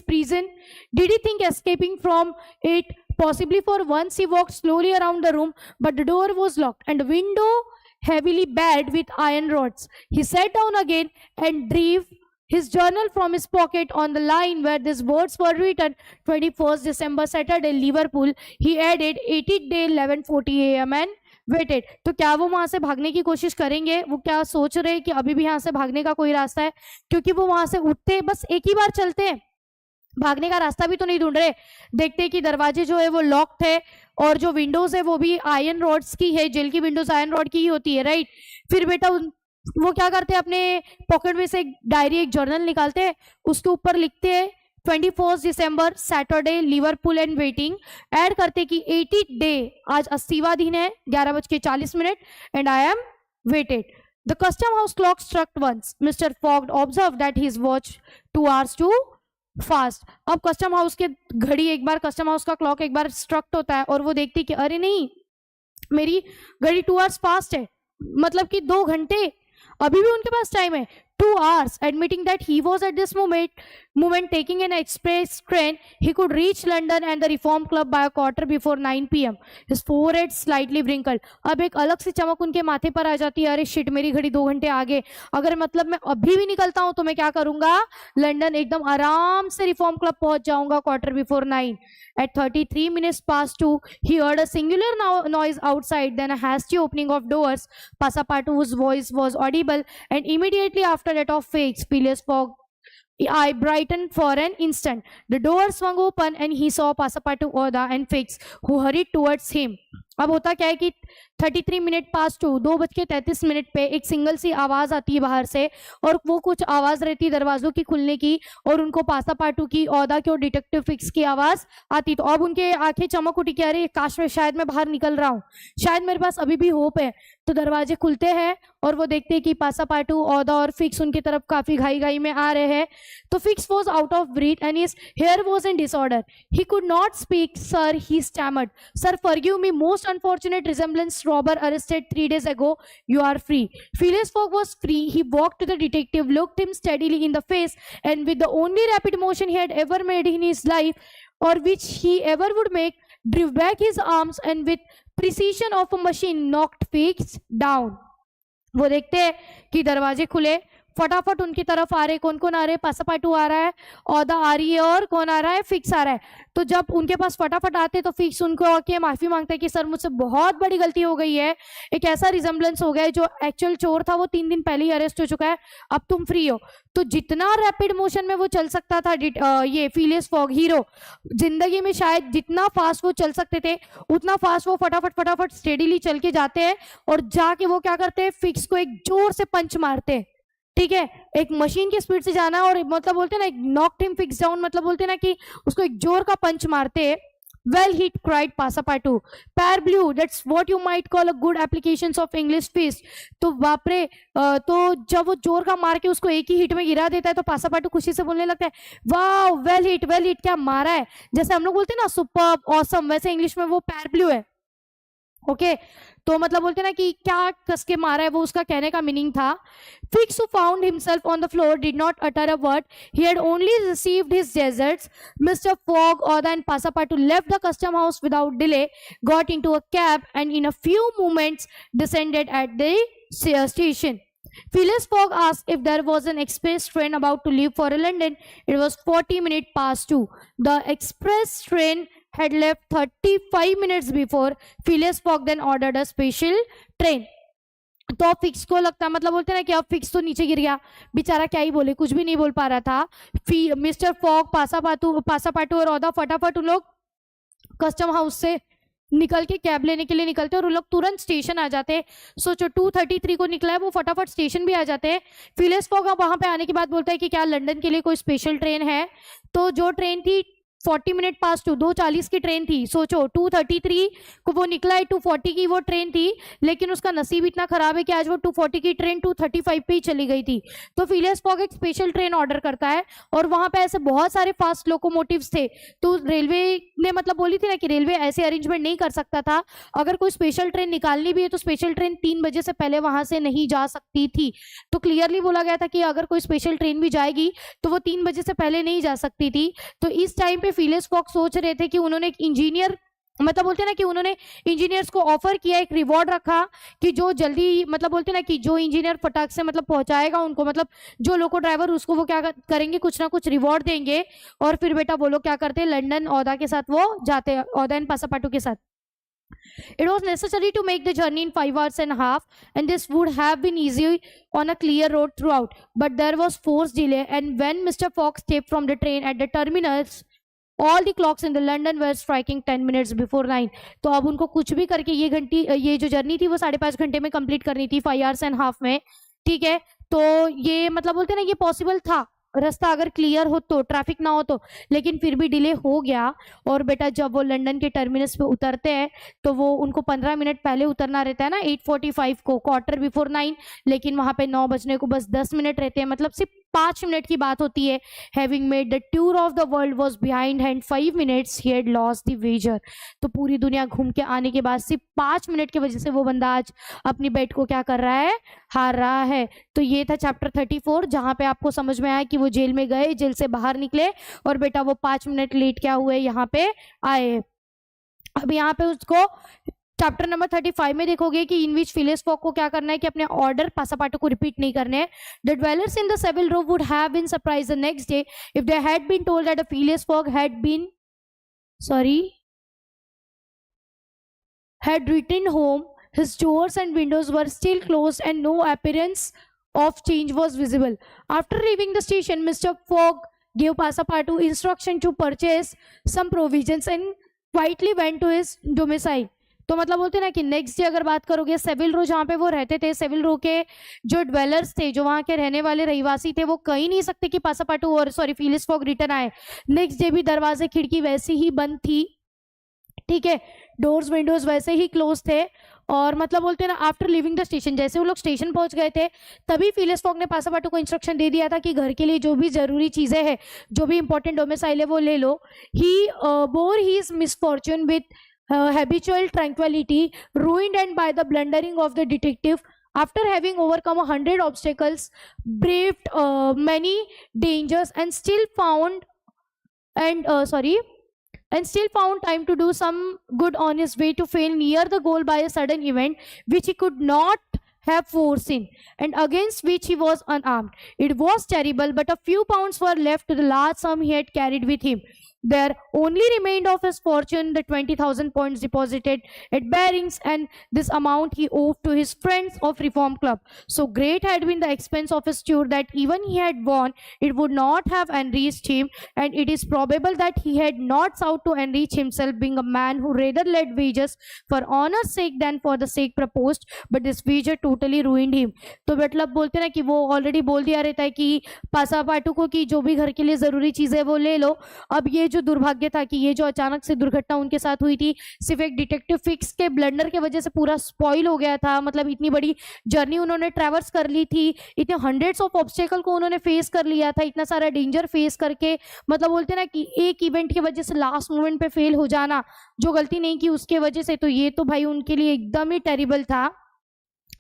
prison? Did he think escaping from it? Possibly for once he walked slowly around the room, but the door was locked and the window heavily barred with iron rods. He sat down again and drew his journal from his pocket on the line where these words were written: 21st December, Saturday, Liverpool. He added 80th day, 11:40 a.m. and waited. तो क्या वो वहां से भागने की कोशिश करेंगे? वो क्या सोच रहे हैं कि अभी भी यहाँ से भागने का कोई रास्ता है? क्योंकि वो वहां से उठते बस एक ही बार चलते हैं, भागने का रास्ता भी तो नहीं ढूंढ रहे। देखते हैं कि दरवाजे जो है वो लॉक थे और जो विंडोज है वो भी आयरन रॉड्स की है, जेल की विंडोज आयरन रॉड की ही होती है, राइट। फिर बेटा वो क्या करते हैं, अपने पॉकेट में से एक डायरी, एक जर्नल निकालते हैं, उसके ऊपर लिखते हैं 21 December, Saturday, Liverpool and waiting. Add करते कि 80 डे, आज 80वां दिन है, 11:40 and I am waited. The custom house clock struck once. Mister Fogg observe that his watch 2 hours too fast. अब कस्टम हाउस के घड़ी एक बार, कस्टम हाउस का क्लॉक एक बार स्ट्रक होता है और वो देखती कि अरे नहीं, मेरी घड़ी 2 hours फास्ट है, मतलब कि 2 घंटे अभी भी उनके पास टाइम है। 2 hours, admitting that he was at this moment taking an express train, he could reach London and the Reform Club by 9:15 p.m. His forehead slightly wrinkled. अब एक अलग सी चमक उनके माथे पर आ जाती है, अरे शिट, मेरी घड़ी 2 घंटे आगे, अगर मतलब मैं अभी भी निकलता हूं तो मैं क्या करूंगा, लंदन एकदम आराम से रिफॉर्म क्लब पहुंच जाऊंगा 9:15. At 33 minutes past 2, he heard a singular noise outside, then a hasty opening of doors. Passepartout's voice was audible, and immediately after that of Fake's, Phileas Fogg eye brightened for an instant. The door swung open and he saw Passepartout, Oda and Fix, who hurried towards him. अब होता क्या है कि 33 minute पास 2, 2:33 पे एक single C आवाज आती है बाहर से, और वो कुछ आवाज रहती है दरवाजों की खुलने की, और उनको पासापाटू की, औदा की और डिटेक्टिव फिक्स की आवाज आती। तो अब उनके आंखें चमक उठी कि अरे काश में शायद मैं बाहर निकल रहा हूँ, शायद मेरे पास अभी भी होप है। तो दरवाजे खुलते हैं और वो देखते हैं कि पासापाटू, औदा और फिक्स उनकी तरफ काफी घाई में आ रहे हैं। तो Fix was out of breath and his hair was in disorder. He could not speak, sir, he stammered, sir forgive me, most unfortunate resemblance, robber arrested 3 days ago, you are free. Phileas Fogg was free. He walked to the detective, looked him steadily in the face, and with the only rapid motion he had ever made in his life, or which he ever would make, drew back his arms and with precision of a machine knocked Fix down. वो देखते हैं कि दरवाजे खुले, फटाफट उनकी तरफ आ रहे, कौन कौन आ रहे, पासापाटू आ रहा है, औदा आ रही है, और कौन आ रहा है, फिक्स आ रहा है। तो जब उनके पास फटाफट आते तो फिक्स उनको आके माफी मांगता है कि सर मुझसे बहुत बड़ी गलती हो गई है, एक ऐसा रिजेम्बलेंस हो गया है, जो एक्चुअल चोर था वो 3 दिन पहले ही अरेस्ट हो चुका है, अब तुम फ्री हो। तो जितना रैपिड मोशन में वो चल सकता था, ये फिलियस फॉग हीरो, जिंदगी में शायद जितना फास्ट वो चल सकते थे उतना फास्ट वो फटाफट स्टेडीली चल के जाते हैं, और जाके वो क्या करते हैं, फिक्स को एक जोर से पंच मारते हैं। ठीक है, एक मशीन की स्पीड से जाना, और मतलब बोलते हैं ना, एक नॉक्ड हिम फिक्स डाउन, मतलब बोलते हैं ना कि उसको एक जोर का पंच मारते हैं। Well hit, cried Passepartout. Parbleu, that's what you might call a good applications of English fist. तो बाप रे, तो जब वो जोर का मार के उसको एक ही हिट में गिरा देता है तो पासापाटू खुशी से बोलने लगता है, वाह, वेल हिट, क्या मारा है। जैसे हम लोग बोलते हैं ना सुपर्ब, ऑसम, वैसे इंग्लिश में वो पैरब्लू है। ओके, तो मतलब बोलते ना कि क्या कस के मारा है, वो उसका कहने का मीनिंग था। Fix who found himself on the floor did not utter a word. He had only received his deserts. Mr. Fogg, Oda and Passepartout left the custom house without delay, got into a cab, and in a few moments descended at the station. Phileas Fogg asked if there was an express train about to leave for London. It was 40 minutes past 2. The express train had left 35 minutes before. Phileas Fogg then ordered a special train. तो fix को लगता, मतलब बोलते ना कि अब fix तो नीचे गिर गया, बेचारा क्या ही बोले, कुछ भी नहीं बोल पा रहा था। मिस्टर फॉग, पासापाटू और औदा फटाफट उन लोग कस्टम हाउस से निकल के कैब लेने के लिए निकलते हैं और उन लोग तुरंत स्टेशन आ जाते हैं। सोचो 2:33 को निकला है, वो फटाफट स्टेशन भी आ जाते हैं। फिलिस फॉग वहां पे आने के बाद बोलता है कि क्या लंदन के लिए कोई स्पेशल ट्रेन है। तो जो ट्रेन थी 40 मिनट पास टू 2:40 की ट्रेन थी। सोचो 2:33 को वो निकला है, 2:40 की वो ट्रेन थी, लेकिन उसका नसीब इतना खराब है कि आज वो 2:40 की ट्रेन 2:35 पे ही चली गई थी। तो फिलिस फॉग एक स्पेशल ट्रेन ऑर्डर करता है और वहां पे ऐसे बहुत सारे फास्ट लोकोमोटिव्स थे। तो रेलवे ने मतलब बोली थी ना कि रेलवे ऐसे अरेंजमेंट नहीं कर सकता था, अगर कोई स्पेशल ट्रेन निकालनी भी है तो स्पेशल ट्रेन 3 बजे से पहले वहां से नहीं जा सकती थी। तो क्लियरली बोला गया था कि अगर कोई स्पेशल ट्रेन भी जाएगी तो वो 3 बजे से पहले नहीं जा सकती थी। तो इस टाइम पे फिलिस फॉग सोच रहे थे कि उन्होंने एक इंजीनियर मतलब बोलते ना कि उन्होंने इंजीनियर्स को ऑफर किया, एक रिवॉर्ड रखा कि जो जल्दी मतलब बोलते ना कि जो इंजीनियर फटाक से मतलब पहुंचाएगा उनको, मतलब जो लोको ड्राइवर उसको वो क्या करेंगे, कुछ ना कुछ रिवॉर्ड देंगे। और फिर बेटा वो लोग क्या करते हैं, लंदन औदा के साथ वो जाते हैं, औदा एंड पासापाटू के साथ। It was necessary to make the journey in 5 hours and a half, and this would have been easy on a clear road throughout. But there was forced delay, and when Mr. Fox stepped from the train at the terminus, all the clocks in the London were striking 10 minutes before 9. तो अब उनको कुछ भी करके ये जो journey थी वो 5.5 घंटे में कंप्लीट करनी थी, 5 hours and half में, ठीक है। तो ये मतलब बोलते ना ये पॉसिबल था, रास्ता अगर क्लियर हो तो, ट्रैफिक ना हो तो, लेकिन फिर भी डिले हो गया। और बेटा जब वो लंदन के टर्मिनस पे उतरते हैं तो वो उनको 15 मिनट पहले उतरना रहता है ना, 8:45 को, 9:15, लेकिन वहां पे 9 बजने को बस 10 मिनट रहते हैं, मतलब सिर्फ 5 मिनट की बात होती है। Having made the tour of the world was behindhand 5 minutes he had lost the wager. तो पूरी दुनिया घूम के आने के बाद सिर्फ 5 मिनट की वजह से वो बंदा आज अपनी बेट को क्या कर रहा है, हार रहा है। तो ये था चैप्टर 34, जहां पे आपको समझ में आया कि वो जेल में गए, जेल से बाहर निकले और बेटा वो 5 मिनट लेट क्या हुए, यहाँ पे आए। अब यहाँ पे उसको चैप्टर नंबर 35 में देखोगे कि इन विच फिलिस फॉग को क्या करना है कि अपने ऑर्डर पासापाटू को रिपीट नहीं करने हैं। The dwellers in the Savile Row would have been surprised the next day if they had been told that Phileas Fogg had returned home. His doors and windows were still closed and no appearance of change was visible. After leaving the station, Mr. Fogg gave Passepartout instruction to purchase some provisions and quietly went to his domicile. तो मतलब बोलते हैं ना कि next day अगर बात करोगे, swivel रो जहाँ पे वो रहते थे, सेविल रो के जो ड्वेलर्स थे, जो वहाँ के रहने वाले रहीवासी थे, वो कहीं नहीं सकते कि पासापाटू और फिलिस फॉग रिटर्न आए। नेक्स्ट डे भी दरवाजे खिड़की वैसी ही बंद थी, ठीक है, डोर्स विंडोज वैसे ही क्लोज थे। और मतलब बोलते हैं ना आफ्टर लिविंग द स्टेशन, जैसे वो लोग स्टेशन पहुंच गए थे तभी फिलिस फॉग ने पासापाटू को इंस्ट्रक्शन दे दिया था कि घर के लिए जो भी जरूरी चीजें हैं, जो भी इंपॉर्टेंट डोमिसाइल है वो ले लो। He bore his misfortune with habitual tranquility, ruined and by the blundering of the detective. After having overcome 100 obstacles, braved many dangers, and still found time to do some good on his way to fail near the goal by a sudden event which he could not have foreseen and against which he was unarmed. It was terrible, but a few pounds were left to the large sum he had carried with him. There only remained of his fortune the 20,000 pounds deposited at Barings, and this amount he owed to his friends of Reform Club. So great had been the expense of his tour that even he had won, it would not have enriched him, and it is probable that he had not sought to enrich himself, being a man who rather led wages for honor's sake than for the sake proposed, but this wager totally ruined him. तो मतलब बोलते ना कि वो already बोल दिया रहता है कि पासापाटू को कि जो भी घर के लिए जरूरी चीजें वो ले लो। अब ये जो दुर्भाग्य था कि ये जो अचानक से दुर्घटना उनके साथ हुई थी, सिर्फ एक डिटेक्टिव फिक्स के ब्लंडर के वजह से पूरा स्पॉइल हो गया था। मतलब इतनी बड़ी जर्नी उन्होंने ट्रैवर्स कर ली थी, इतने हंड्रेड्स ऑफ ऑब्स्टेकल को उन्होंने फेस कर लिया था, इतना सारा डेंजर फेस करके, मतलब बोलते ना कि एक इवेंट की वजह से लास्ट मोमेंट पे फेल हो जाना, जो गलती नहीं की उसके वजह से, तो ये तो भाई उनके लिए एकदम ही टेरिबल था।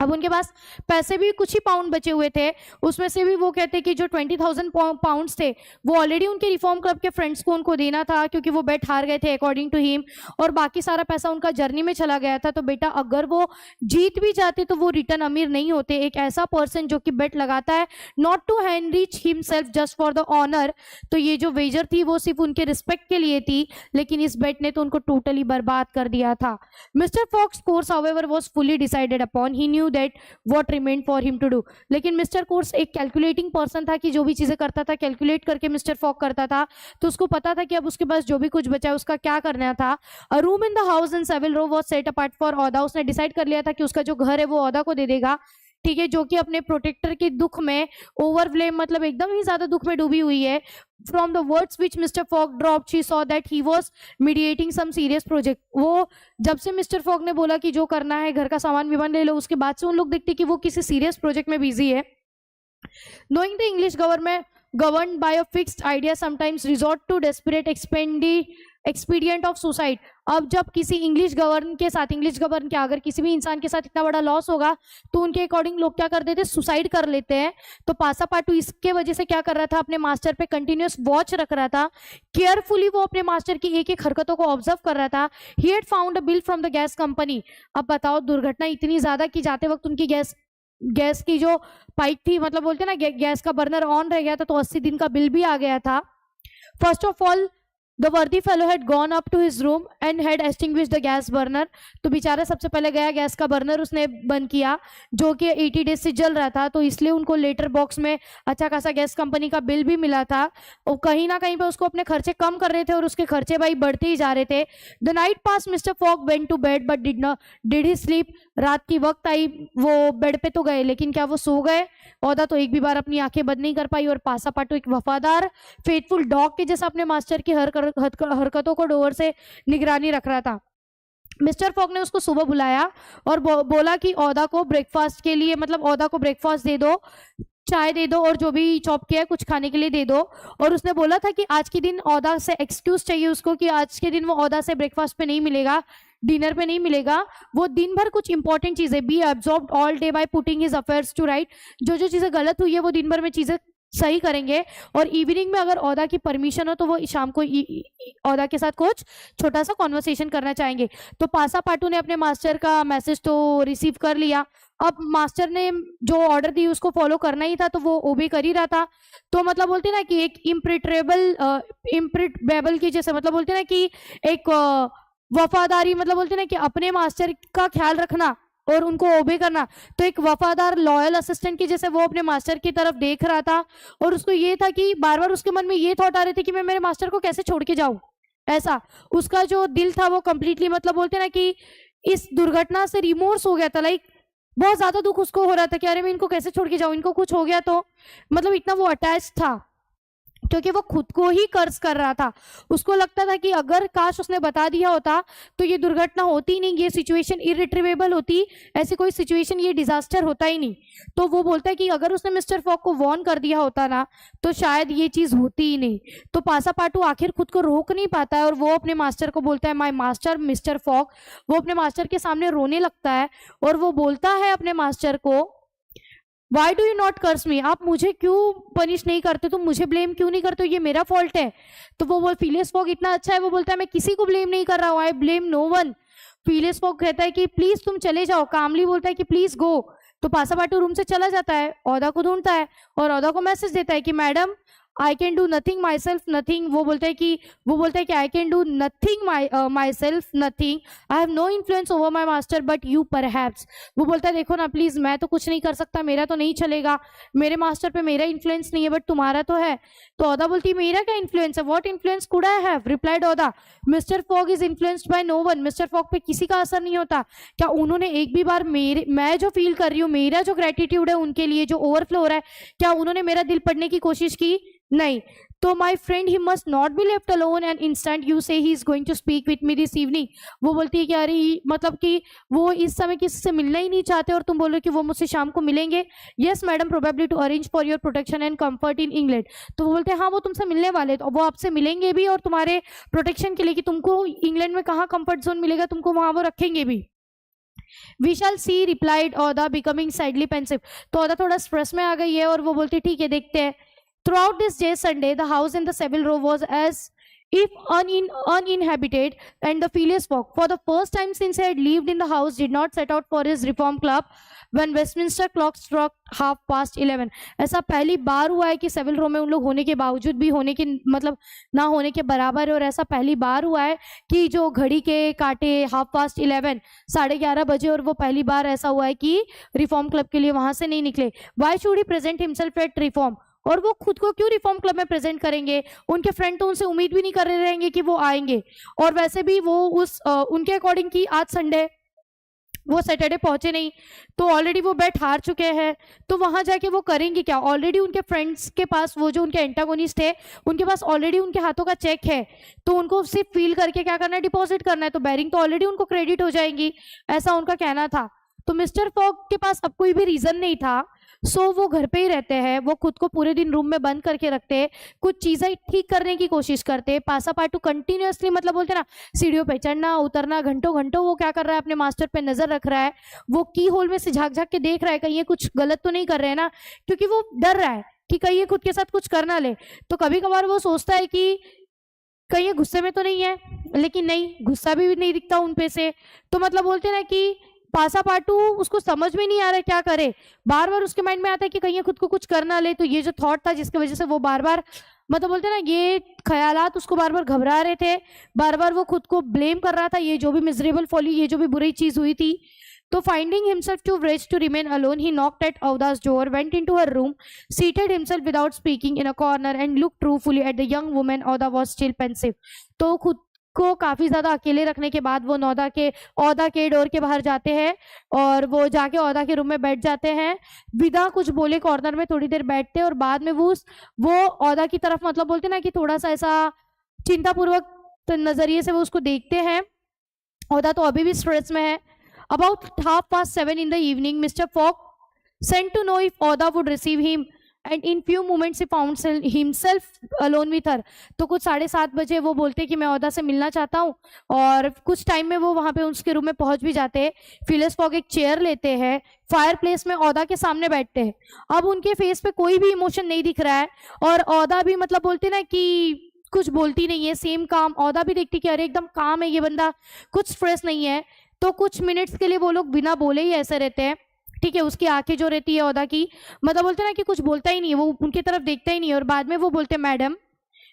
अब उनके पास पैसे भी कुछ ही पाउंड बचे हुए थे, उसमें से भी वो कहते कि जो 20,000 पाउंड्स थे वो ऑलरेडी उनके रिफॉर्म क्लब के फ्रेंड्स को उनको देना था, क्योंकि वो बेट हार गए थे अकॉर्डिंग टू हिम, और बाकी सारा पैसा उनका जर्नी में चला गया था। तो बेटा अगर वो जीत भी जाते तो वो रिटर्न अमीर नहीं होते। एक ऐसा पर्सन जो कि बेट लगाता है not to enrich himself just for the honour, तो ये जो वेजर थी वो सिर्फ उनके रिस्पेक्ट के लिए थी, लेकिन इस बेट ने तो उनको टोटली बर्बाद कर दिया था। Mr Fogg's course however was fully decided upon. He knew that what remained for him to do. लेकिन मिस्टर कोर्स एक कैलकुलेटिंग पर्सन था कि जो भी चीजें करता था कैलकुलेट करके मिस्टर फॉग करता था, तो उसको पता था कि अब उसके पास जो भी कुछ बचा है उसका क्या करना था। A room in the house in Savile Row was set apart for Aouda. उसने डिसाइड कर लिया था कि उसका जो घर है वो ओदा को दे देगा, ठीक है, जो कि अपने प्रोटेक्टर के दुख में ओवरव्लेम मतलब एकदम ही ज्यादा दुख में डूबी हुई है। From the words which Mr Fogg drop she saw that he was mediating some serious project. वो जब से मिस्टर फॉग ने बोला कि जो करना है घर का सामान विमान ले लो, उसके बाद से उन लोग देखते कि वो किसी सीरियस प्रोजेक्ट में बिजी है। Knowing the English government governed by a fixed idea sometimes resort to desperate expedient of suicide। अब जब किसी इंग्लिश गवर्न के अगर किसी भी इंसान के साथ इतना बड़ा लॉस होगा तो उनके अकॉर्डिंग लोग क्या कर देते हैं, सुसाइड कर लेते हैं। तो पासापाटू इसके वजह से क्या कर रहा था, अपने मास्टर पे कंटिन्यूअस वॉच रख रहा था, केयरफुली वो अपने मास्टर की एक एक हरकतों को ऑब्जर्व कर रहा था। He had found a bill from the gas company. अब बताओ, दुर्घटना इतनी ज्यादा कि जाते वक्त उनकी गैस की जो पाइप थी, मतलब बोलते ना गैस का बर्नर ऑन रह गया था, तो 80 दिन का बिल भी आ गया था। First of all the worthy fellow had gone up to his room and had extinguished the gas burner. तो बेचारा सबसे पहले गया, गैस का बर्नर उसने बंद किया जो कि 80 डेज से जल रहा था, तो इसलिए उनको लेटर बॉक्स में अच्छा खासा गैस कंपनी का बिल भी मिला था। और कहीं ना कहीं पे उसको अपने खर्चे कम कर रहे थे और उसके खर्चे भाई बढ़ते ही जा रहे थे। The night pass Mr Fogg went to bed but did he sleep. रात की वक्त आई, वो बेड पे तो गए लेकिन क्या वो सो गए? ओदा तो एक भी बार अपनी आंखें बंद नहीं कर पाई और पासापाटू एक वफादार फेथफुल डॉग के जैसा अपने मास्टर की हरकतों को डोर से निगरानी रख रहा था। मिस्टर फॉग ने उसको सुबह बुलाया और बोला कि ओदा को ब्रेकफास्ट के लिए, मतलब ओदा को ब्रेकफास्ट दे दो, चाय दे दो और जो भी चॉप किया है कुछ खाने के लिए दे दो। और उसने बोला था कि आज के दिन ओदा से एक्सक्यूज चाहिए उसको कि आज के दिन वो ओदा से ब्रेकफास्ट पे नहीं मिलेगा, डिनर पे नहीं मिलेगा। वो दिन भर कुछ इंपॉर्टेंट चीजें, be absorbed all day by putting his affairs to right. जो जो चीजें गलत हुई है वो दिन भर में चीजें सही करेंगे। और इवनिंग में अगर ओदा की परमिशन हो तो वो शाम को ओदा के साथ कुछ छोटा सा कॉन्वर्सेशन करना चाहेंगे। तो पासापाटू ने अपने मास्टर का मैसेज तो रिसीव कर लिया। अब मास्टर ने जो ऑर्डर दी उसको फॉलो करना ही था, तो वो ओबे कर ही रहा था। तो मतलब बोलते ना कि एक इम्प्रिटेबल की जैसे, मतलब बोलते ना कि एक वफादारी, मतलब बोलते ना कि अपने मास्टर का ख्याल रखना और उनको ओबे करना। तो एक वफादार लॉयल असिस्टेंट की जैसे वो अपने मास्टर की तरफ देख रहा था और उसको ये था कि बार बार उसके मन में ये थॉट आ रहे थे कि मैं मेरे मास्टर को कैसे छोड़ के जाऊं। ऐसा उसका जो दिल था वो कंप्लीटली, मतलब बोलते ना कि इस दुर्घटना से रिमोर्स हो गया था। लाइक बहुत ज्यादा दुख उसको हो रहा था कि अरे मैं इनको कैसे छोड़ के जाऊं, इनको कुछ हो गया तो, मतलब इतना वो अटैच था क्योंकि वो खुद को ही कर्ज कर रहा था। उसको लगता था कि अगर काश उसने बता दिया होता तो ये दुर्घटना होती नहीं, ये सिचुएशन इरिट्रीवेबल होती, ऐसी कोई सिचुएशन, ये डिजास्टर होता ही नहीं। तो वो बोलता है कि अगर उसने मिस्टर फॉग को वॉर्न कर दिया होता ना तो शायद ये चीज होती ही नहीं। तो पासापाटू आखिर खुद को रोक नहीं पाता है और वो अपने मास्टर को बोलता है, माय मास्टर मिस्टर फॉग। वो अपने मास्टर के सामने रोने लगता है और वो बोलता है अपने मास्टर को, why do you not curse मी? आप मुझे क्यों पनिश नहीं करते, तुम मुझे ब्लेम क्यों नहीं करते, ये मेरा फॉल्ट है। तो वो फिलियस फॉग इतना अच्छा है, वो बोलता है मैं किसी को ब्लेम नहीं कर रहा हूँ, I blame no one. Phileas Fogg कहता है कि प्लीज तुम चले जाओ, कामली बोलता है कि प्लीज गो। तो पासापाटू रूम से चला जाता है, ओदा को ढूंढता है और ओदा को मैसेज देता है कि madam I can do nothing myself nothing. वो बोलता है कि I can do nothing myself nothing, I have no influence over my master but you perhaps. वो बोलता है देखो ना प्लीज, मैं तो कुछ नहीं कर सकता, मेरा तो नहीं चलेगा, मेरे मास्टर पे मेरा इन्फ्लुएंस नहीं है बट तुम्हारा तो है। तो ओदा बोलती है मेरा क्या इन्फ्लुएंस है, what influence could I have, replied Aouda, Mr Fogg is influenced by no one. Mr Fogg पे किसी का असर नहीं होता। क्या उन्होंने एक भी बार मैं जो फील कर रही हूँ, मेरा जो ग्रेटिट्यूड है उनके लिए जो ओवरफ्लो हो रहा है, क्या उन्होंने मेरा दिल पढ़ने की कोशिश की? नहीं। तो my friend he must not be left alone and instant you say he is going to speak with me this evening. वो बोलती है कि अरे मतलब कि वो इस समय किसी से मिलना ही नहीं चाहते और तुम बोल रहे हो कि वो मुझसे शाम को मिलेंगे। Yes madam, probably to arrange for your protection and comfort in England. तो वो बोलते हैं हाँ वो तुमसे मिलने वाले, तो वो आपसे मिलेंगे भी और तुम्हारे प्रोटेक्शन के लिए कि तुमको इंग्लैंड में कहाँ कंफर्ट जोन मिलेगा, तुमको वहां वो रखेंगे भी। वी शैल सी, रिप्लाइड ओदा बिकमिंग साइडली पेंसिव। तो ओदा थोड़ा स्ट्रेस में आ गई है और वो बोलती ठीक है देखते हैं। Throughout this day Sunday, the house in the Savile Row was as if uninhabited, and the Phileas Fogg, for the first time since he had lived in the house, did not set out for his reform club when Westminster clock struck 11:30. ऐसा पहली बार हुआ है कि swivel रो में उन लोग होने के बावजूद भी होने के मतलब ना होने के बराबर है, और ऐसा पहली बार हुआ है कि जो घड़ी के काटे 11:30 11:30 बजे, और वो पहली बार ऐसा हुआ है कि रिफॉर्म क्लब के लिए वहां से नहीं निकले. Why should he present himself at reform? और वो खुद को क्यों रिफॉर्म क्लब में प्रेजेंट करेंगे? उनके फ्रेंड तो उनसे उम्मीद भी नहीं कर रहे रहेंगे कि वो आएंगे, और वैसे भी वो उनके अकॉर्डिंग की आज संडे, वो सैटरडे पहुंचे नहीं, तो ऑलरेडी वो बेट हार चुके हैं, तो वहां जाके वो करेंगे क्या? ऑलरेडी उनके फ्रेंड्स के पास, वो जो उनके एंटागोनिस्ट है, उनके पास ऑलरेडी उनके हाथों का चेक है, तो उनको सिर्फ फील करके क्या करना है? डिपॉजिट करना है, तो बैरिंग तो ऑलरेडी उनको क्रेडिट हो जाएंगी, ऐसा उनका कहना था. तो मिस्टर फॉग के पास अब कोई भी रीजन नहीं था, सो वो घर पे ही रहते हैं. वो खुद को पूरे दिन रूम में बंद करके रखते हैं, कुछ चीजें ठीक करने की कोशिश करते हैं, पासा पाटू कंटिन्यूअसली, मतलब बोलते ना सीढ़ियों पे चढ़ना उतरना, घंटों घंटों वो क्या कर रहा है? अपने मास्टर पे नजर रख रहा है, वो की होल में से झांक झांक के देख रहा है कहीं ये कुछ गलत तो नहीं कर रहे हैं ना, क्योंकि वो डर रहा है कि कहीं ये खुद के साथ कुछ कर ना ले. तो कभी कभार वो सोचता है कि कहीं ये गुस्से में तो नहीं है, लेकिन नहीं, गुस्सा भी नहीं दिखता उन पे से. तो मतलब बोलते ना कि पासा पाटू उसको समझ में नहीं आ रहा है क्या करे, बार बार उसके माइंड में आता है कि कहीं ये खुद को कुछ करना ले. तो ये जो थॉट था जिसकी वजह से वो बार बार, मतलब बोलते ना, ये ख्यालात उसको बार बार घबरा रहे थे, बार बार वो खुद को ब्लेम कर रहा था, ये जो भी मिजरेबल फॉली, ये जो भी बुरी चीज हुई थी. तो finding himself too wretched to remain alone, he knocked at Avda's door, went into her room, seated himself without speaking in a corner, and looked truthfully at the young woman. Avda was still pensive. तो खुद को काफी ज्यादा अकेले रखने के बाद वो औदा के डोर के बाहर जाते हैं, और वो जाके औदा के रूम में बैठ जाते हैं, बिना कुछ बोले कॉर्नर में थोड़ी देर बैठते हैं, और बाद में वो औदा की तरफ, मतलब बोलते ना कि थोड़ा सा ऐसा चिंतापूर्वक नजरिए से वो उसको देखते हैं. औदा तो अभी भी स्ट्रेस में है. About 7:30 in the evening, Mr. Fogg sent to know if Oda would receive him, and in few moments he found himself alone with her. तो कुछ 7:30 बजे वो बोलते कि मैं औदा से मिलना चाहता हूँ, और कुछ टाइम में वो वहां पे उसके रूम में पहुंच भी जाते हैं. फिलियस फॉग एक चेयर लेते हैं, फायर प्लेस में औदा के सामने बैठते हैं. अब उनके फेस पे कोई भी इमोशन नहीं दिख रहा है, और औदा भी, मतलब बोलते ना कि कुछ बोलती नहीं है, सेम काम. औदा भी देखती कि अरे एकदम काम है ये बंदा, कुछ स्ट्रेस नहीं है. तो कुछ मिनट्स के लिए वो लोग बिना बोले ही ऐसे रहते हैं. ठीक है, उसकी आंखें जो रहती है औदा की, मतलब बोलते ना कि कुछ बोलता ही नहीं है, वो उनकी तरफ देखता ही नहीं है. और बाद में वो बोलते हैं, madam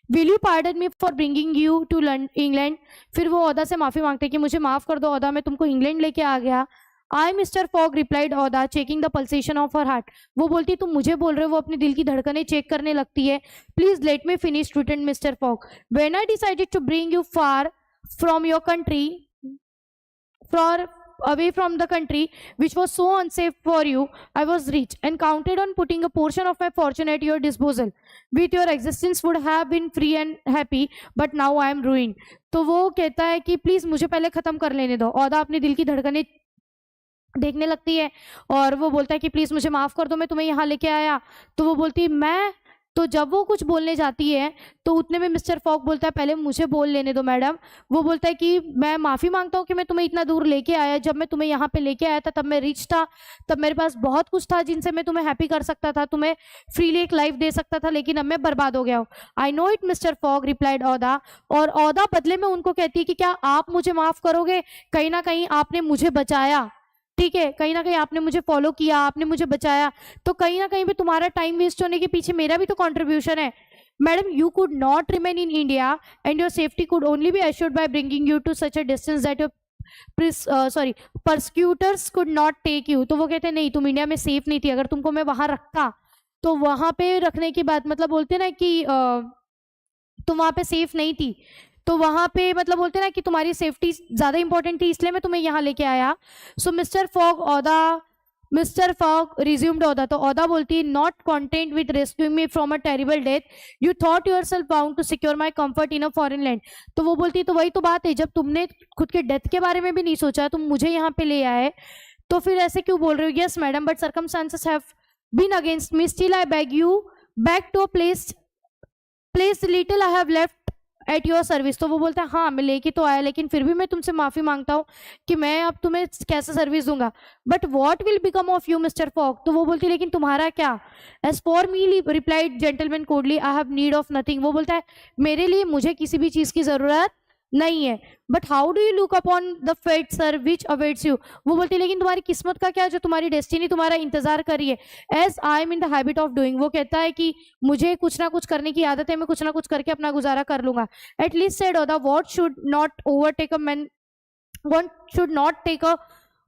will you pardon me for bringing you to England? फिर वो औदा से माफी मांगते हैं कि मुझे माफ कर दो औदा, मैं तुमको इंग्लैंड लेके आ गया. I Mr Fogg, replied Aouda, checking the pulsation of her heart. वो बोलती तुम मुझे बोल रहे हो, वो अपने दिल की धड़कनें चेक करने लगती है. Please let me finish, return Mr Fogg. When I decided to bring you far from your country, far away from the country which was so unsafe for you, I was rich and counted on putting a portion of my fortune at your disposal. With your existence would have been free and happy, but now I am ruined. तो वो कहता है कि please मुझे पहले खत्म कर लेने दो. औदा अपने दिल की धड़कनें देखने लगती है, और वो बोलता है कि प्लीज मुझे माफ कर दो, मैं तुम्हें यहाँ लेके आया. तो वो बोलती है मैं, तो जब वो कुछ बोलने जाती है तो उतने में मिस्टर फॉग बोलता है पहले मुझे बोल लेने दो मैडम. वो बोलता है कि मैं माफ़ी मांगता हूँ कि मैं तुम्हें इतना दूर लेके आया. जब मैं तुम्हें यहाँ पे लेके आया था तब मैं रिच था, तब मेरे पास बहुत कुछ था जिनसे मैं तुम्हें हैप्पी कर सकता था, तुम्हें फ्रीली एक लाइफ दे सकता था, लेकिन अब मैं बर्बाद हो गया हूँ. I know it Mr Fogg, replied Aouda. और औदा बदले में उनको कहती है कि क्या आप मुझे माफ़ करोगे? कहीं ना कहीं आपने मुझे बचाया, ठीक है, कहीं ना कहीं आपने मुझे फॉलो किया, आपने मुझे बचाया, तो कहीं ना कहीं पे तुम्हारा टाइम वेस्ट होने के पीछे मेरा भी तो कंट्रीब्यूशन है. Madam you could not remain in India and your safety could only be assured by bringing you to such a distance that your persecutors could not take you. तो वो कहते हैं नहीं, तुम इंडिया में सेफ नहीं थी, अगर तुमको मैं वहां रखता तो वहां पे रखने की बात, मतलब बोलते ना कि तुम वहां पे सेफ नहीं थी, तो वहां पे मतलब बोलते ना कि तुम्हारी सेफ्टी ज्यादा इंपॉर्टेंट थी, इसलिए मैं तुम्हें यहाँ लेके आया. So Mr Fogg resumed Aouda. तो औदा बोलती है not content with rescuing me from a terrible death, you thought yourself bound to secure my comfort in a foreign land. तो वो बोलती है तो वही तो बात है, जब तुमने खुद के डेथ के बारे में भी नहीं सोचा, तुम मुझे यहाँ पे ले आए, तो फिर ऐसे क्यों बोल रहे हो? Yes madam, but circumstances have been against me, still I beg you back to a place little I have left at your service. तो वो बोलता है हाँ मैं लेके तो आया, लेकिन फिर भी मैं तुमसे माफी मांगता हूँ कि मैं अब तुम्हें कैसे सर्विस दूंगा। But what will become of you Mr Fogg. तो वो बोलती है लेकिन तुम्हारा क्या। As for me replied gentleman coldly, I have need of nothing. वो बोलता है मेरे लिए मुझे किसी भी चीज की जरूरत नहीं है। But how do you look upon the fate sir which awaits you. वो बोलती है लेकिन तुम्हारी किस्मत का क्या, जो तुम्हारी डेस्टिनी तुम्हारा इंतजार कर रही है। As I am in the habit of doing. वो कहता है कि मुझे कुछ ना कुछ करने की आदत है, मैं कुछ ना कुछ करके अपना गुजारा कर लूंगा। At least said Aouda, what should not overtake a man, one should not take a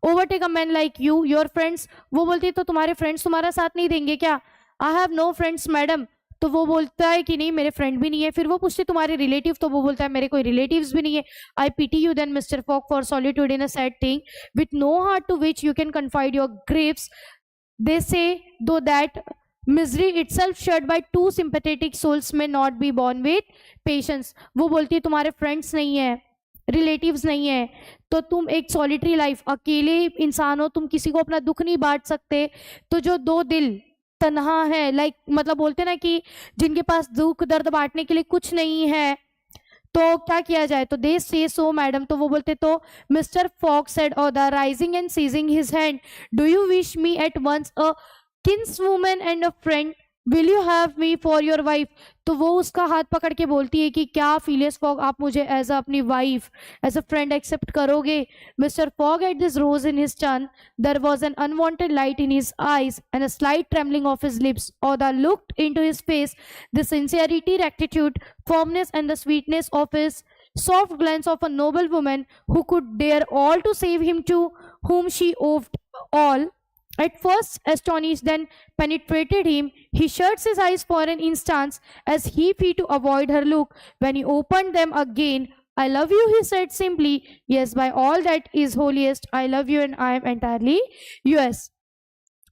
overtake a man like you your friends. वो बोलती है तो तुम्हारे फ्रेंड्स तुम्हारा साथ नहीं देंगे क्या। I have no friends madam. तो वो बोलता है कि नहीं मेरे फ्रेंड भी नहीं है। फिर वो पूछते तुम्हारे रिलेटिव। तो वो बोलता है मेरे कोई रिलेटिव्स भी नहीं है। I pity you then Mr Fogg for solitude in a sad thing with no heart to which you can confide your griefs. They say though that misery itself shared by two sympathetic souls may not be born with patience। वो बोलती है तुम्हारे friends नहीं है, relatives नहीं है, तो तुम एक सॉलिटरी लाइफ, अकेले इंसान हो, तुम किसी को अपना दुख नहीं बांट सकते। तो जो दो दिल तन्हा है, लाइक मतलब बोलते ना कि जिनके पास दुख दर्द बांटने के लिए कुछ नहीं है, तो क्या किया जाए। तो दे से सो मैडम। तो वो बोलते तो Mr Fogg said Aouda rising and seizing his hand, do you wish me at once a kinswoman and a friend, will you have me for your wife. तो वो उसका हाथ पकड़ के बोलती है कि क्या फिलियस फॉग आप मुझे एज अपनी wife, as a friend accept करोगे। Mr Fogg at this rose in his turn, there was an unwonted light in his eyes and a slight trembling of his lips. Oda looked into his face, the sincerity, rectitude, firmness and the sweetness of his soft glance of a noble woman who could dare all to save him, to whom she owed all. At first astonished, then penetrated him. He shuts his eyes for an instant as if he to avoid her look. When he opened them again, I love you, he said simply. Yes, by all that is holiest, I love you and I am entirely yours.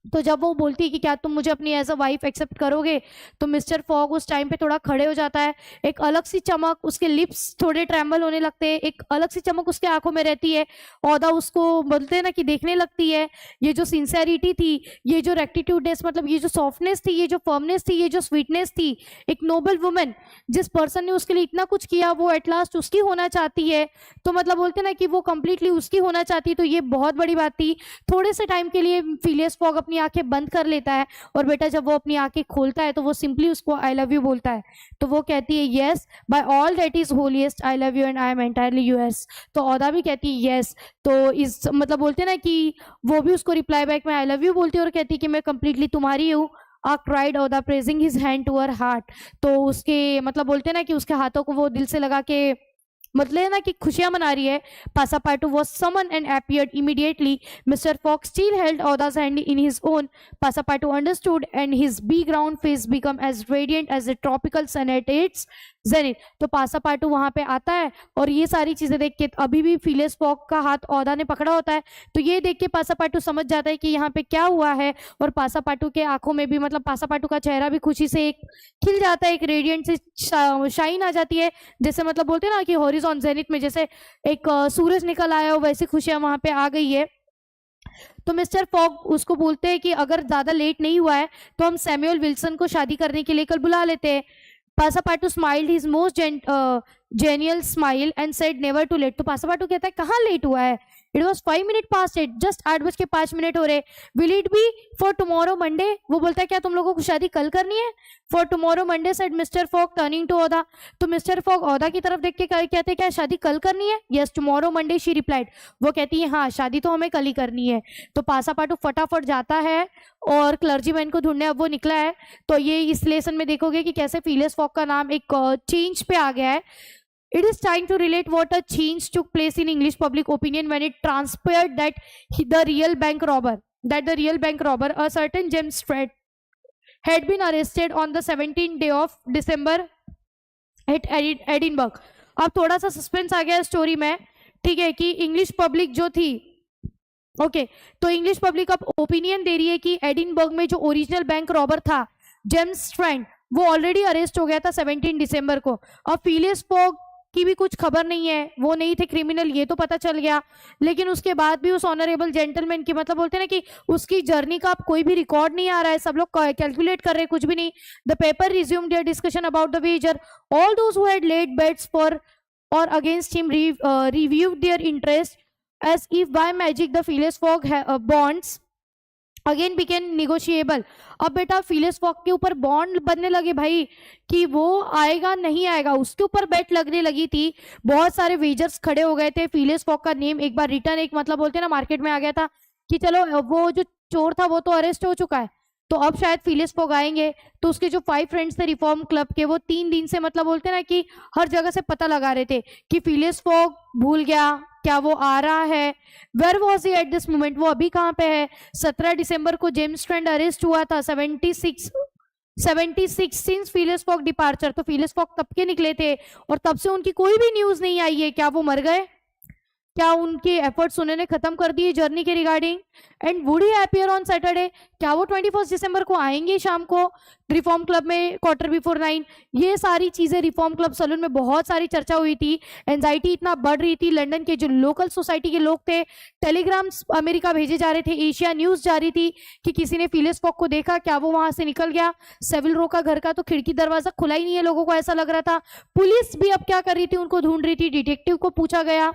तो जब वो बोलती है कि क्या तुम मुझे अपनी एज अ वाइफ एक्सेप्ट करोगे, तो मिस्टर फॉग उस टाइम पे थोड़ा खड़े हो जाता है। एक अलग सी चमक, उसके लिप्स थोड़े ट्रैम्बल होने लगते हैं, एक अलग सी चमक उसके आंखों में रहती है। ओदा उसको बोलते हैं ना कि देखने लगती है। ये जो सिंसेरिटी थी, ये जो रेक्टिट्यूडनेस, मतलब ये जो सॉफ्टनेस थी, ये जो फर्मनेस थी, ये जो स्वीटनेस थी, एक नोबल वुमन, जिस पर्सन ने उसके लिए इतना कुछ किया, वो एट लास्ट उसकी होना चाहती है। तो मतलब बोलते हैं ना कि वो कंप्लीटली उसकी होना चाहती है। तो ये बहुत बड़ी बात थी। थोड़े से टाइम के लिए फिलियस फॉग अपनी आंखें बंद कर लेता है, और बेटा जब वो अपनी आंखें खोलता है तो वो सिंपली उसको आई लव यू बोलता है। तो वो कहती है yes, by all that is holiest, I love you and I am entirely yours. तो ओदा भी कहती है यस। तो इस मतलब बोलते हैं ना कि वो भी उसको रिप्लाई बैक में आई लव यू बोलती है और कहती है कि मैं कंप्लीटली तुम्हारी हूँ। Cried Aouda pressing his hand to her heart. तो उसके मतलब बोलते हैं ना कि उसके हाथों को वो दिल से लगा के मतलब ना कि खुशियां मना रही है। Passepartout was summoned and appeared immediately. Mr. Fox still held Oda's hand in his own. Passepartout understood and his big round face became as radiant as the tropical sun at its zenith. तो Passepartout वहां पे आता है और ये सारी चीजें देख के अभी भी फिलियस फॉग का हाथ ओदा ने पकड़ा होता है। तो ये देख के Passepartout समझ जाता है कि यहाँ पे क्या हुआ है, और Passepartout के आंखों में भी मतलब Passepartout का चेहरा भी खुशी से एक खिल जाता है, एक रेडियंट से शाइन आ जाती है। जैसे मतलब बोलते हैं ना कि हॉरिजॉन जेनिथ में जैसे एक सूरज निकल आया हो, वैसी खुशियां वहां पे आ गई है। तो मिस्टर फॉग उसको बोलते हैं कि अगर ज्यादा लेट नहीं हुआ है तो हम सैमुअल विल्सन को शादी करने के लिए कल बुला लेते हैं। Passepartout smiled his most genial smile and said never too late। तो Passepartout कहता है कहाँ लेट हुआ है, it was 5 minutes past 8, just 8:05 हो रहे। Will it be for tomorrow Monday. वो बोलता है क्या तुम लोगों को शादी कल करनी है। For tomorrow Monday said Mr Fogg turning to Aouda. तो मिस्टर फॉग ओदा की तरफ देख के कहते हैं क्या शादी कल करनी है। Yes tomorrow Monday she replied. वो कहती है हाँ शादी तो हमें कल ही करनी है। तो Passepartout फटाफट जाता है और क्लर्जीमैन को ढूंढने अब वो निकला है। तो ये इस लेसन में देखोगे कि कैसे फिलियस फॉग का नाम एक चेंज पे आ गया है। It is time to relate what a change took place in English public opinion when it transpired that the real bank robber, a certain James Fred, had been arrested on the 17th day of December at Edinburgh। अब थोड़ा सा suspense आ गया story में, ठीक है, कि English public जो थी, ओके, तो इंग्लिश पब्लिक अब ओपिनियन दे रही है कि एडिनबर्ग में जो ओरिजिनल बैंक रॉबर था जेम्स फ्रेंड, वो ऑलरेडी अरेस्ट हो गया था 17 दिसंबर को। अब फिलियस फॉग उसकी भी कुछ खबर नहीं है, वो नहीं थे क्रिमिनल, ये तो पता चल गया, लेकिन उसके बाद भी उस ऑनरेबल जेंटलमैन की मतलब बोलते हैं ना कि उसकी जर्नी का अब कोई भी रिकॉर्ड नहीं आ रहा है, सब लोग कैलकुलेट कर रहे हैं, कुछ भी नहीं। The paper resumed their discussion about the wager, all those who had laid bets for or against him reviewed their interest as if by magic the Phileas Fogg bonds again बिकेन negotiable. अब बेटा Phyllis fog के ऊपर bond बनने लगे भाई कि वो आएगा नहीं आएगा, उसके ऊपर बेट लगने लगी थी, बहुत सारे वेजर्स खड़े हो गए थे। फिलिस फॉग का नेम एक बार रिटर्न एक मतलब बोलते हैं ना मार्केट में आ गया था कि चलो वो जो चोर था वो तो अरेस्ट हो चुका है, तो अब शायद फिलिस फॉग आएंगे। तो उसके जो 5 फ्रेंड्स थे रिफॉर्म क्लब के, वो 3 दिन से मतलब बोलते हैं ना कि हर जगह से पता लगा रहे थे कि फिलिस फॉग भूल गया, क्या वो आ रहा है, where was he at this moment, वो अभी कहाँ पे है। 17 दिसंबर को जेम्स ट्रेंड अरेस्ट हुआ था, 76 सिंस फिलिस फॉग डिपार्चर। तो फिलिस फॉग तब के निकले थे और तब से उनकी कोई भी न्यूज नहीं आई है। क्या वो मर गए, क्या उनके एफर्ट्स उन्होंने खत्म कर दिए जर्नी के regarding. And would he appear on Saturday, क्या वो 21 दिसंबर को आएंगे शाम को रिफॉर्म क्लब में 9:15। ये सारी चीजें रिफॉर्म क्लब सलून में बहुत सारी चर्चा हुई थी, एंजाइटी इतना बढ़ रही थी। लंदन के जो लोकल सोसाइटी के लोग थे, टेलीग्राम्स अमेरिका भेजे जा रहे थे, एशिया न्यूज जा रही थी कि किसी ने फिलिस फॉग को देखा, क्या वो वहां से निकल गया। सेविल रो का घर का तो खिड़की दरवाजा खुला ही नहीं है, लोगों को ऐसा लग रहा था। पुलिस भी अब क्या कर रही थी, उनको ढूंढ रही थी। डिटेक्टिव को पूछा गया,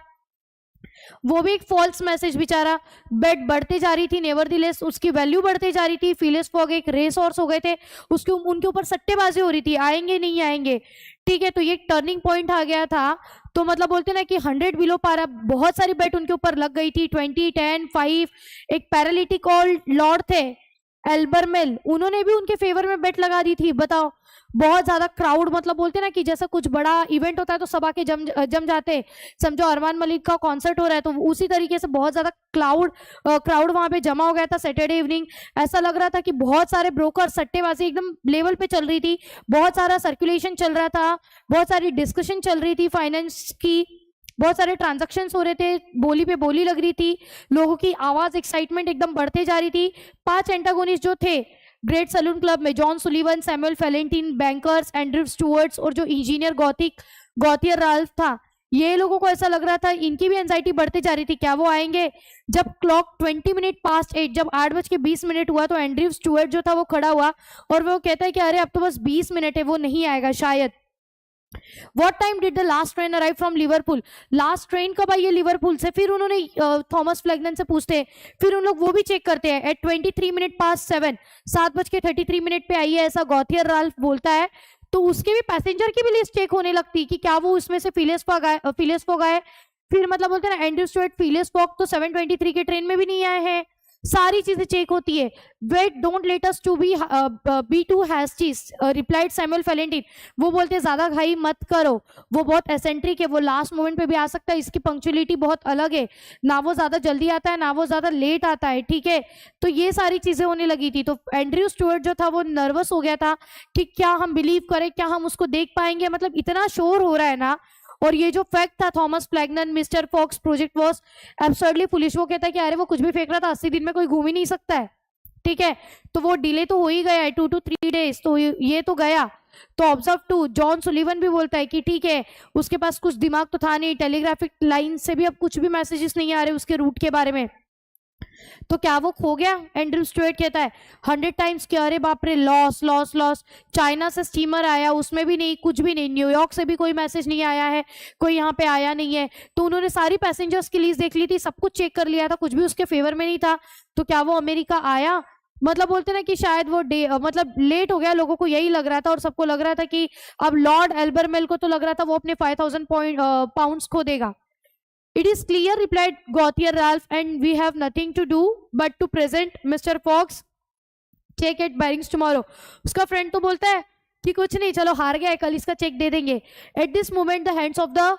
वो भी एक फॉल्स मैसेज, बेचारा बेट बढ़ते जा रही थी, नेवरदिलेस उसकी वैल्यू बढ़ते जा रही थी। फिलिस फॉग एक रेस हॉर्स हो गए थे, उसके उनके ऊपर सट्टेबाजी हो रही थी, आएंगे नहीं आएंगे। ठीक है, तो ये टर्निंग पॉइंट आ गया था। तो मतलब बोलते ना कि 100 बिलो पारा, बहुत सारी बेट उनके ऊपर लग गई थी। 20, 10, 5। एक पैरालिटिक और लॉर्ड थे एल्बरमेल, उन्होंने भी उनके फेवर में बेट लगा दी थी। बताओ, बहुत ज्यादा क्राउड, मतलब बोलते ना कि जैसा कुछ बड़ा इवेंट होता है तो सब आके जम जाते। समझो अरमान मलिक का कॉन्सर्ट हो रहा है, तो उसी तरीके से बहुत ज्यादा क्राउड वहां पे जमा हो गया था सैटरडे इवनिंग। ऐसा लग रहा था कि बहुत सारे ब्रोकर, सट्टेबाजी एकदम लेवल पे चल रही थी, बहुत सारा सर्कुलेशन चल रहा था, बहुत सारी डिस्कशन चल रही थी फाइनेंस की, बहुत सारे ट्रांजैक्शन हो रहे थे, बोली पे बोली लग रही थी, लोगों की आवाज, एक्साइटमेंट एकदम बढ़ते जा रही थी। 5 एंटागोनिस्ट जो थे ग्रेट सलून क्लब में, John Sullivan, Samuel Fallentin, bankers, Andrew Stuarts और जो इंजीनियर गॉथियर राल्फ था, ये लोगों को ऐसा लग रहा था, इनकी भी एंजाइटी बढ़ते जा रही थी, क्या वो आएंगे। जब क्लॉक 20 मिनट पास्ट 8, जब 8:20 हुआ, तो एंड्रू स्टुअर्ट जो था वो खड़ा हुआ और वो कहता है कि अरे अब तो बस 20 मिनट है, वो नहीं आएगा शायद। What time did the last train arrive from Liverpool? Last train कब आई है लिवरपूल से? फिर उन्होंने थॉमस फ्लैगनन से पूछते हैं, फिर उन लोग वो भी चेक करते हैं। एट 23 मिनट पास्ट 7, 7:33 पे आई है, ऐसा गॉथियर राल्फ बोलता है। तो उसके भी पैसेंजर की भी लिस्ट चेक होने लगती कि क्या वो उसमें से फिलिस फॉग आए। फिर मतलब बोलते हैं ना एंड्रू स्टुअर्ट, फिलिस फॉग तो 7:23 के ट्रेन में भी नहीं आए हैं। सारी चीजें चेक होती है। Wait, don't let us to be too hasty, replied Samuel Fallentin. वो बोलते ज्यादा घाई मत करो, वो बहुत एसेंट्रिक है, वो लास्ट मोमेंट पे भी आ सकता है, इसकी पंक्चुअलिटी बहुत अलग है, ना वो ज्यादा जल्दी आता है ना वो ज्यादा लेट आता है। ठीक है, तो ये सारी चीजें होने लगी थी। तो एंड्रयू स्टुअर्ट जो था वो नर्वस हो गया था कि क्या हम बिलीव करें, क्या हम उसको देख पाएंगे, मतलब इतना शोर हो रहा है ना। और ये जो फैक्ट था, Thomas Flanagan, Mr Fogg's project was absurdly foolish. वो कहता है कि अरे वो कुछ भी फेंक रहा था, 80 दिन में कोई घूम ही नहीं सकता है। ठीक है, तो वो डिले तो हो ही गया है, 2 to 3 days, तो ये तो गया। तो ऑब्जर्व टू, जॉन सुलिवन भी बोलता है कि ठीक है, उसके पास कुछ दिमाग तो था नहीं, टेलीग्राफिक लाइन से भी अब कुछ भी मैसेजेस नहीं आ रहे उसके रूट के बारे में। तो क्या वो खो गया? एंड्रयू स्टुअर्ट कहता है 100 टाइम्स कि अरे बाप रे, लॉस लॉस लॉस। चाइना से स्टीमर आया, उसमें भी नहीं, कुछ भी नहीं। न्यूयॉर्क से भी कोई मैसेज नहीं आया है, कोई यहाँ पे आया नहीं है। तो उन्होंने सारी पैसेंजर्स की लिस्ट देख ली थी, सब कुछ चेक कर लिया था, कुछ भी उसके फेवर में नहीं था। तो क्या वो अमेरिका आया? मतलब बोलते ना कि शायद वो मतलब लेट हो गया, लोगों को यही लग रहा था और सबको लग रहा था कि अब लॉर्ड एल्बरमेल को तो लग रहा था वो अपने 5000 पाउंड्स खो देगा। It is clear, replied Gauthier Ralph, and we have nothing to do but to present Mr. Fox check at Barings tomorrow. उसका फ्रेंड तो बोलता है कि कुछ नहीं, चलो हार गया है, कल इसका चेक दे देंगे। At this moment the hands of the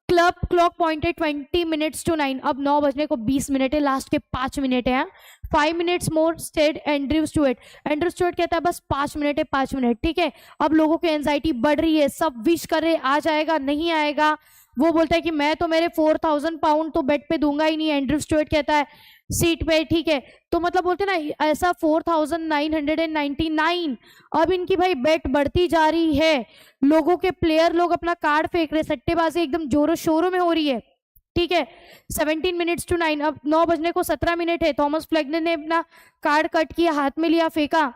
club clock pointed 20 minutes to 9. अब 9 बजने को 20 मिनट है, लास्ट के 5 मिनट है। 5 minutes more, said Andrew Stuart. Andrew Stuart कहता है बस 5 मिनट है, 5 मिनट। ठीक है, अब लोगों की एंजाइटी बढ़ रही है, सब विश कर रहे आ जाएगा नहीं आएगा। वो बोलता है कि मैं तो मेरे 4000 पाउंड तो बेट पे दूंगा ही नहीं। एंड्रयू स्टुअर्ट कहता है सीट पे, ठीक है। तो मतलब बोलते ना ऐसा 4999। अब इनकी भाई बेट बढ़ती जा रही है, लोगों के प्लेयर लोग अपना कार्ड फेंक रहे, सट्टेबाजी एकदम जोरों शोरों में हो रही है, ठीक है। 17 मिनट्स टू 9, अब 9 बजने को 17 मिनट है। थॉमस फ्लैगनर ने अपना कार्ड कट किया, हाथ में लिया, फेंका,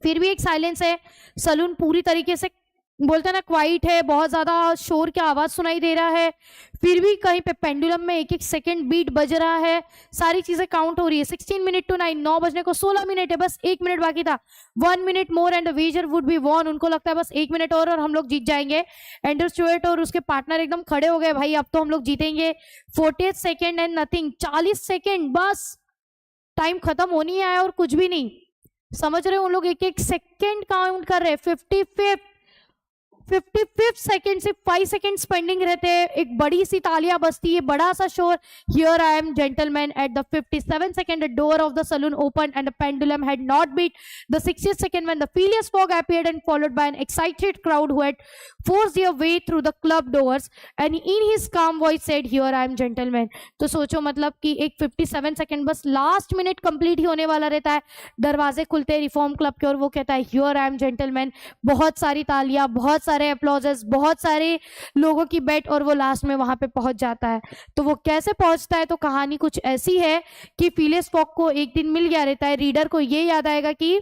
फिर भी एक साइलेंस है। सलून पूरी तरीके से बोलते हैं ना क्वाइट है, बहुत ज्यादा शोर की आवाज सुनाई दे रहा है, फिर भी कहीं पे पेंडुलम में एक एक सेकंड बीट बज रहा है, सारी चीजें काउंट हो रही है। 16 मिनट टू 9, 9 बजने को 16 मिनट है, बस 1 मिनट बाकी था। 1 minute more and the wager would be won. उनको लगता है बस 1 मिनट और हम लोग जीत जाएंगे। एंड्रू स्टुअर्ट और उसके पार्टनर एकदम खड़े हो गए, भाई अब तो हम लोग जीतेंगे। 40 सेकेंड एंड नथिंग, 40 सेकेंड बस, टाइम खत्म होनी है और कुछ भी नहीं, समझ रहे हो। उन लोग एक एक सेकेंड काउंट कर रहे हैं। 55 सेकेंड से 5 सेकेंड पेंडिंग रहते हैं, एक बड़ी सी तालियां बजती है, बड़ा सा शोर। Here I am gentleman at the 57 second, the door of the saloon open and the pendulum had not beat the 60th second when the Phileas Fogg appeared and followed by an excited crowd who had forced their way through the club doors and in his calm voice said here I am gentleman। तो सोचो मतलब कि एक 57 second बस last minute complete ही होने वाला रहता है, दरवाजे खुलते हैं रिफॉर्म क्लब के और वो कहता है हियर आई एम जेंटलमैन। बहुत सारी तालियां, बहुत सारे अप्लॉजेस, बहुत सारे लोगों की बेट, और वो लास्ट में वहां पे पहुंच जाता है। तो वो कैसे पहुंचता है, तो कहानी कुछ ऐसी है कि फिलियस फॉग को एक दिन मिल गया रहता है। रीडर को ये याद आएगा कि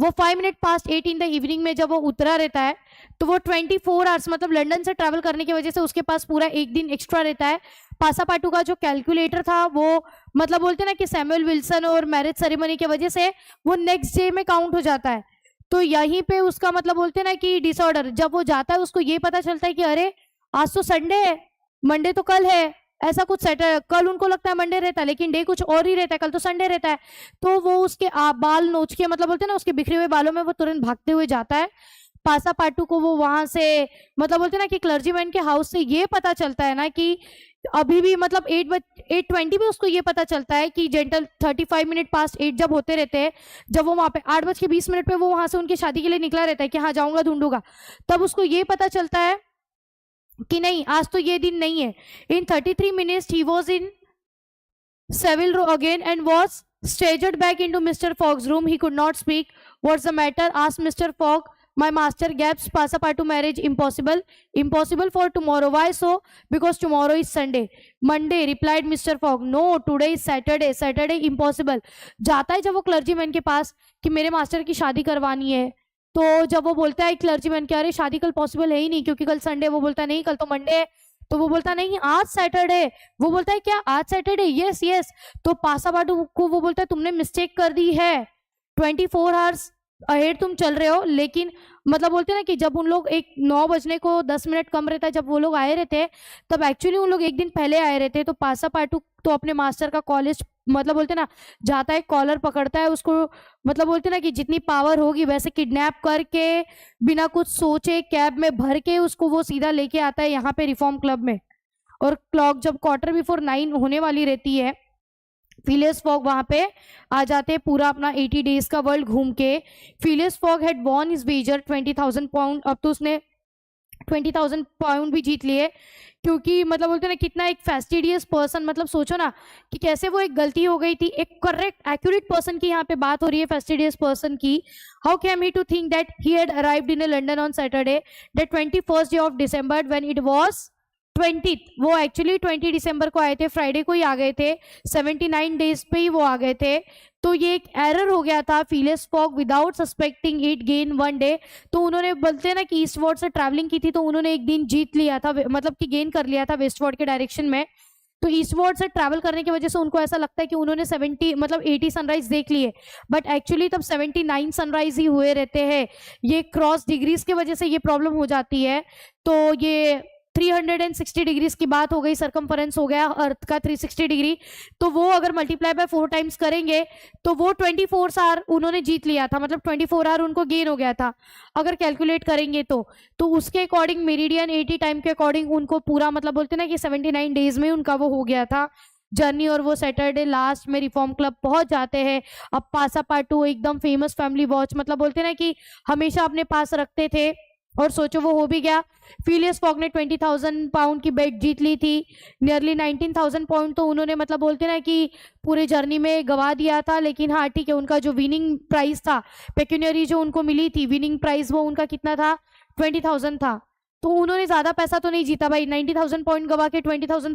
वो 5 minute past 8 in the evening में जब वो उतरा रहता है तो वो 24 आवर्स मतलब लंदन से ट्रैवल करने की वजह से उसके पास पूरा एक दिन एक्स्ट्रा रहता है। पासापाटू का जो कैलकुलेटर था वो मतलब बोलते ना कि सैमुअल विल्सन और मैरिज सेरेमनी की वजह से वो नेक्स्ट डे में काउंट हो जाता है। तो यहीं पे उसका मतलब बोलते ना कि डिसऑर्डर, जब वो जाता है उसको ये पता चलता है कि अरे आज तो संडे है, मंडे तो कल है, ऐसा कुछ सैटरडे, कल उनको लगता है मंडे रहता है लेकिन डे कुछ और ही रहता है, कल तो संडे रहता है। तो वो उसके बाल नोच के मतलब बोलते हैं ना उसके बिखरे हुए बालों में वो तुरंत भागते हुए जाता है। पासापाटू को वो वहां से मतलब बोलते हैं ना कि क्लर्जीमैन के हाउस से ये पता चलता है ना कि अभी भी मतलब 8:20 में उसको ये पता चलता है कि जेंटल 35 मिनट पास्ट 8 जब होते रहते हैं, जब वो वहां पे 8:20 पे वो वहां से उनकी शादी के लिए निकला रहता है कि हाँ जाऊंगा ढूंढूंगा, तब उसको ये पता चलता है कि नहीं आज तो ये दिन नहीं है। इन 33 minutes he was in Savile Row again and was staggered back into Mr. Fogg's room. He could not speak. What's the matter? Asked Mr. Fogg. My master gasped. Passepartout marriage impossible. Impossible for tomorrow. Why so? Because tomorrow is Sunday. Monday, replied Mr. Fogg. No, today is Saturday. Saturday impossible. जाता है जब वो clergyman के पास कि मेरे master की शादी करवानी है, तो जब वो बोलता है क्लर्जीमैन कि अरे शादी कल पॉसिबल है ही नहीं क्योंकि कल संडे, वो बोलता नहीं कल तो मंडे है, तो वो बोलता नहीं आज सैटरडे, वो बोलता है क्या आज सैटरडे, यस यस। तो पासापाटू को वो बोलता है तुमने मिस्टेक कर दी है, 24 आवर्स अहेड तुम चल रहे हो। लेकिन मतलब बोलते हैं ना कि जब उन लोग एक 9 बजने को 10 मिनट कम रहता है जब वो लोग आए रहते हैं, तब एक्चुअली उन लोग एक दिन पहले आए रहते हैं। तो पासापाटू तो अपने मास्टर का कॉलेज मतलब बोलते ना जाता है, कॉलर पकड़ता है उसको, मतलब बोलते ना कि जितनी पावर होगी वैसे किडनैप करके बिना कुछ सोचे कैब में भर के उसको वो सीधा लेके आता है यहाँ पे रिफॉर्म क्लब में। और क्लॉक जब 9:15 होने वाली रहती है, फिलियस फॉग वहां पे आ जाते हैं पूरा अपना 80 डेज का वर्ल्ड घूम के। Phileas Fogg had won his wager 20,000 pound. अब तो उसने 20,000 पाउंड भी जीत लिए, क्योंकि मतलब बोलते ना कितना एक फैस्टिडियस पर्सन, मतलब सोचो ना कि कैसे वो एक गलती हो गई थी, एक करेक्ट एक्यूरेट पर्सन की यहाँ पे बात हो रही है, फैस्टिडियस पर्सन की। How came he to think that he had arrived in London on Saturday the 21st day of December when it was 20th। वो एक्चुअली 20 दिसंबर को आए थे, फ्राइडे को ही आ गए थे, 79 डेज पे ही वो आ गए थे। तो ये एक एरर हो गया था। Phileas fog without suspecting it gain 1 day. तो उन्होंने बोलते हैं ना कि ईस्टवर्ड से ट्रैवलिंग की थी, तो उन्होंने एक दिन जीत लिया था, मतलब कि गेन कर लिया था वेस्टवर्ड के डायरेक्शन में। तो ईस्टवर्ड से ट्रैवल करने की वजह से उनको ऐसा लगता है कि उन्होंने 80 सनराइज देख लिए, बट एक्चुअली तब 79 सनराइज ही हुए रहते हैं। ये क्रॉस डिग्रीज की वजह से ये प्रॉब्लम हो जाती है। तो ये 360 डिग्रीज की बात हो गई, सरकमफरेंस हो गया अर्थ का 360 डिग्री। तो वो अगर मल्टीप्लाई बाय 4 टाइम्स करेंगे तो वो 24 आवर उन्होंने जीत लिया था, मतलब 24 आवर उनको गेन हो गया था अगर कैलकुलेट करेंगे तो उसके अकॉर्डिंग मेरिडियन 80 टाइम के अकॉर्डिंग उनको पूरा मतलब बोलते ना कि 79 डेज में उनका वो हो गया था जर्नी। और वो सैटरडे लास्ट में रिफॉर्म क्लब पहुंच जाते हैं। अब पासापाटू एकदम फेमस फैमिली वॉच मतलब बोलते ना कि हमेशा अपने पास रखते थे, और सोचो वो हो भी गया। फिलियस फॉग ने 20,000 पाउंड की बेट जीत ली थी। नियरली 19,000 पॉइंट तो उन्होंने मतलब बोलते ना कि पूरे जर्नी में गवा दिया था, लेकिन हाँ ठीक है, उनका जो विनिंग प्राइस था, पेक्यूनरी जो उनको मिली थी विनिंग प्राइस, वो उनका कितना था, 20,000 था। तो उन्होंने ज्यादा पैसा तो नहीं जीता भाई, 90,000 पॉइंट गवा के 20,000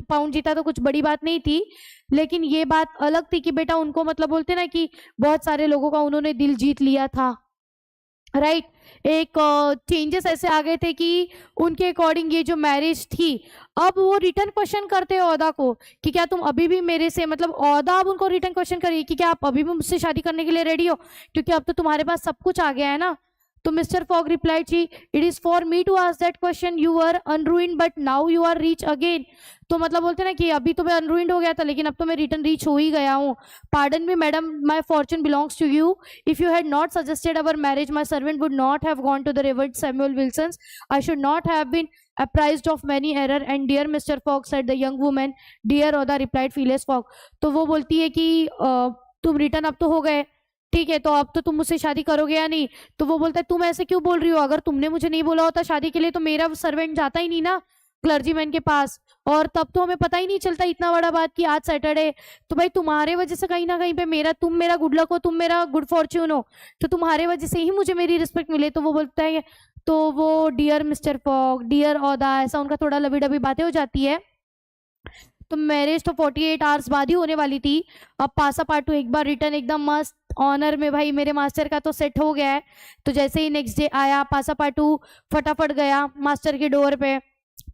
पाउंड जीता तो कुछ बड़ी बात नहीं थी। लेकिन ये बात अलग थी कि बेटा उनको मतलब बोलते ना कि बहुत सारे लोगों का उन्होंने दिल जीत लिया था, राइट। एक चेंजेस ऐसे आ गए थे कि उनके अकॉर्डिंग ये जो मैरिज थी, अब वो रिटर्न क्वेश्चन करते हैं औदा को कि क्या तुम अभी भी मेरे से, मतलब औदा अब उनको रिटर्न क्वेश्चन करिए कि क्या आप अभी भी मुझसे शादी करने के लिए रेडी हो, क्योंकि अब तो तुम्हारे पास सब कुछ आ गया है ना। तो मिस्टर फॉग रिप्लाइड, जी it is for me to ask that question, you are unruined but now you are rich again. तो मतलब बोलते ना कि अभी तो मैं अनरूइंड हो गया था, लेकिन अब तो मैं रिटर्न रीच हो ही गया हूँ। Pardon me madam, my fortune belongs to you. If you had not suggested our marriage, my servant would not have gone to the Reverend Samuel Wilson's. I should not have been apprised of many error and dear Mr. Fogg, said the young woman. Dear Oda, replied Phileas Fogg. तो वो बोलती है कि तुम return अब तो हो गए, ठीक है, तो अब तो तुम मुझसे शादी करोगे या नहीं। तो वो बोलता है तुम ऐसे क्यों बोल रही हो, अगर तुमने मुझे नहीं बोला होता शादी के लिए तो मेरा सर्वेंट जाता ही नहीं ना क्लर्जीमैन के पास, और तब तो हमें पता ही नहीं चलता इतना बड़ा बात कि आज सैटरडे। तो भाई तुम्हारे वजह से कहीं ना कहीं पे तुम मेरा गुड लक हो, तुम मेरा गुड फॉर्च्यून हो, तो तुम्हारे वजह से ही मुझे मेरी रिस्पेक्ट मिले। तो वो बोलता है, तो वो डियर मिस्टर फॉग, डियर औदा, ऐसा उनका थोड़ा लबी डबी बातें हो जाती है। तो मैरिज तो 48 आवर्स बाद ही होने वाली थी। अब पासा पाटू एक बार रिटर्न एकदम मस्त ऑनर में, भाई मेरे मास्टर का तो सेट हो गया है। तो जैसे ही नेक्स्ट डे आया, पासा पाटू फटाफट गया मास्टर के डोर पे,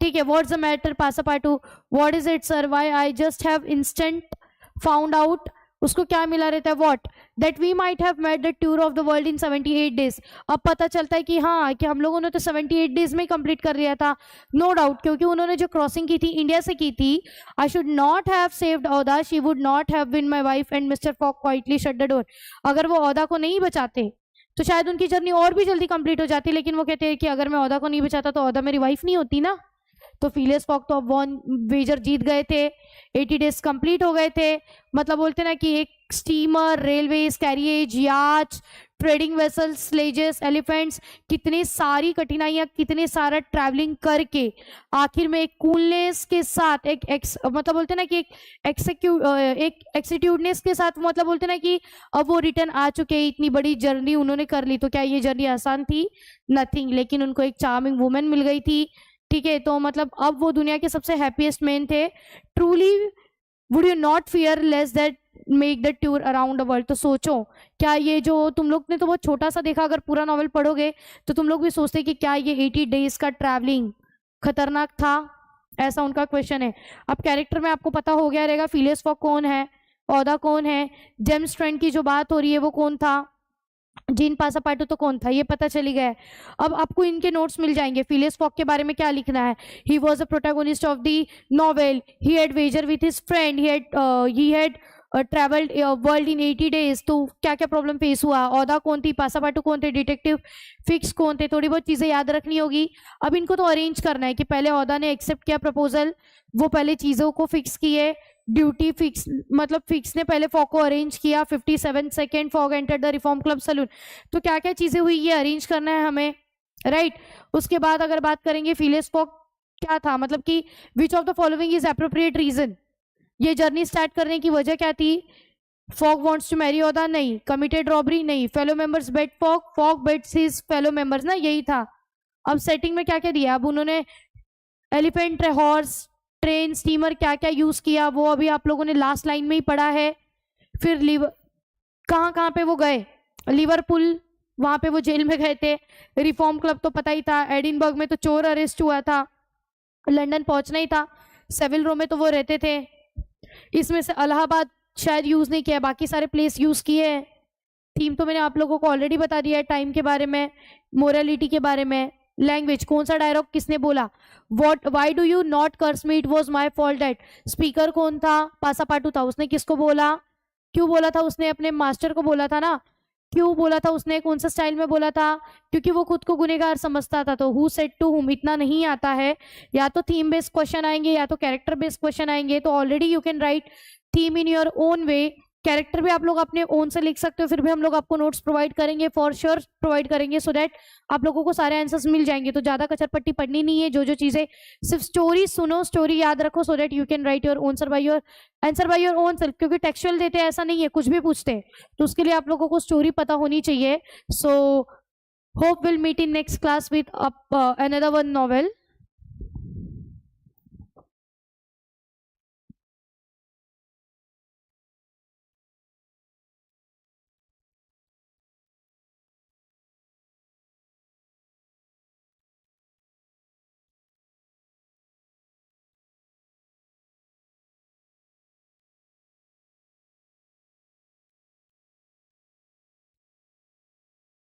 ठीक है। What's the matter Passepartout, what is it sir, why I just have instant found out. उसको क्या मिला रहता है, what that we might have made the tour of the world in 78 days. अब पता चलता है कि हाँ, कि हम लोगों ने तो 78 डेज में कंप्लीट कर लिया था, नो डाउट, क्योंकि उन्होंने जो क्रॉसिंग की थी इंडिया से की थी। I should not have saved Aouda, she would not have been my wife, and Mr Fogg quietly shut the door. अगर वो औदा को नहीं बचाते तो शायद उनकी जर्नी और भी जल्दी कंप्लीट हो जाती, लेकिन वो कहते हैं कि अगर मैं औदा को नहीं बचाता तो औदा मेरी वाइफ नहीं होती ना। तो फिलियस फॉग तो अब वन वेजर जीत गए थे, 80 डेज कंप्लीट हो गए थे। मतलब बोलते ना कि एक स्टीमर, रेलवे, कैरियज, याच, ट्रेडिंग वेसल्स, स्लेजेस, एलिफेंट्स, कितनी सारी कठिनाइयां, कितने सारा ट्रैवलिंग करके आखिर में एक कूलनेस के साथ, मतलब बोलते ना कि एक एक्सिट्यूडनेस के साथ, मतलब बोलते ना कि अब वो रिटर्न आ चुके, इतनी बड़ी जर्नी उन्होंने कर ली। तो क्या ये जर्नी आसान थी? नथिंग। लेकिन उनको एक चार्मिंग वुमेन मिल गई थी, ठीक है। तो मतलब अब वो दुनिया के सबसे हैप्पीएस्ट मैन थे। Truly would you not fear less that make the tour around the world. तो सोचो, क्या ये जो तुम लोग ने तो बहुत छोटा सा देखा, अगर पूरा नॉवल पढ़ोगे तो तुम लोग भी सोचते कि क्या ये 80 डेज का ट्रैवलिंग खतरनाक था? ऐसा उनका क्वेश्चन है। अब कैरेक्टर में आपको पता हो गया रहेगा फिलियस फॉग कौन है, औदा कौन है, जेम्स ट्रेंट की जो बात हो रही है वो कौन था, जीन पासापाटू तो कौन था, ये पता चली गया है। अब आपको इनके नोट्स मिल जाएंगे। फिलियस फॉग के बारे में क्या लिखना है, he was a protagonist of the novel, he had wager with his friend, he had travelled world in 80 days. तो क्या क्या प्रॉब्लम फेस हुआ, औदा कौन थी, पासापाटू कौन थे, डिटेक्टिव फिक्स कौन थे, थोड़ी बहुत चीजें याद रखनी होगी। अब इनको तो अरेंज करना है कि पहले औदा ने एक्सेप्ट किया प्रपोजल, वो पहले चीजों को फिक्स किए, ड्यूटी फिक्स, मतलब फिक्स ने पहले फॉग को अरेंज किया। 57 second Fogg enter the reform club saloon. तो क्या क्या चीजें हुई ये अरेंज करना है हमें, राइट। उसके बाद अगर बात करेंगे फिलियस फॉग क्या था, मतलब कि which of the following is appropriate reason, ये जर्नी स्टार्ट करने की वजह क्या थी। Fogg wants to marry Aouda, नहीं। कमिटेड रॉबरी, नहीं। Fellow members bet Fogg, Fogg bets his fellow members, ना, यही था। अब सेटिंग में क्या क्या दिया, अब उन्होंने एलिफेंट, हॉर्स, ट्रेन, स्टीमर, क्या क्या यूज किया वो अभी आप लोगों ने लास्ट लाइन में ही पढ़ा है। फिर कहाँ कहाँ पे वो गए, लिवरपूल, वहां पे वो जेल में गए थे। रिफॉर्म क्लब तो पता ही था, एडिनबर्ग में तो चोर अरेस्ट हुआ था, लंदन पहुंचना ही था, सेविल रो में तो वो रहते थे। इसमें से इलाहाबाद शायद यूज नहीं किया, बाकी सारे प्लेस यूज किए हैं। थीम तो मैंने आप लोगों को ऑलरेडी बता दिया है, टाइम के बारे में, मोरालिटी के बारे में। लैंग्वेज, कौन सा डायलॉग किसने बोला, what, why do you not curse me, it was my fault that. Speaker कौन था, पासापाटू था, उसने किसको बोला, क्यों बोला था, उसने अपने मास्टर को बोला था ना, क्यों बोला था उसने, कौन सा स्टाइल में बोला था, क्योंकि वो खुद को गुनहगार समझता था। तो हु सेड टू हुम इतना नहीं आता है, या तो थीम बेस्ड क्वेश्चन आएंगे या तो कैरेक्टर बेस्ड क्वेश्चन आएंगे। तो already you can right theme in your own way, character भी आप लोग अपने ओन से लिख सकते हो, फिर भी हम लोग आपको नोट्स प्रोवाइड करेंगे, फॉर श्योर प्रोवाइड करेंगे, सो दैट आप लोगों को सारे आंसर्स मिल जाएंगे। तो ज्यादा कचरपट्टी पढ़नी नहीं है, जो जो चीजें, सिर्फ स्टोरी सुनो, स्टोरी याद रखो, सो that you can write your answer by your own self. क्योंकि टेक्सचुअल देते हैं ऐसा नहीं है, कुछ भी पूछते हैं, तो उसके लिए आप लोगों को स्टोरी पता होनी चाहिए। So hope will meet in next class with another one novel.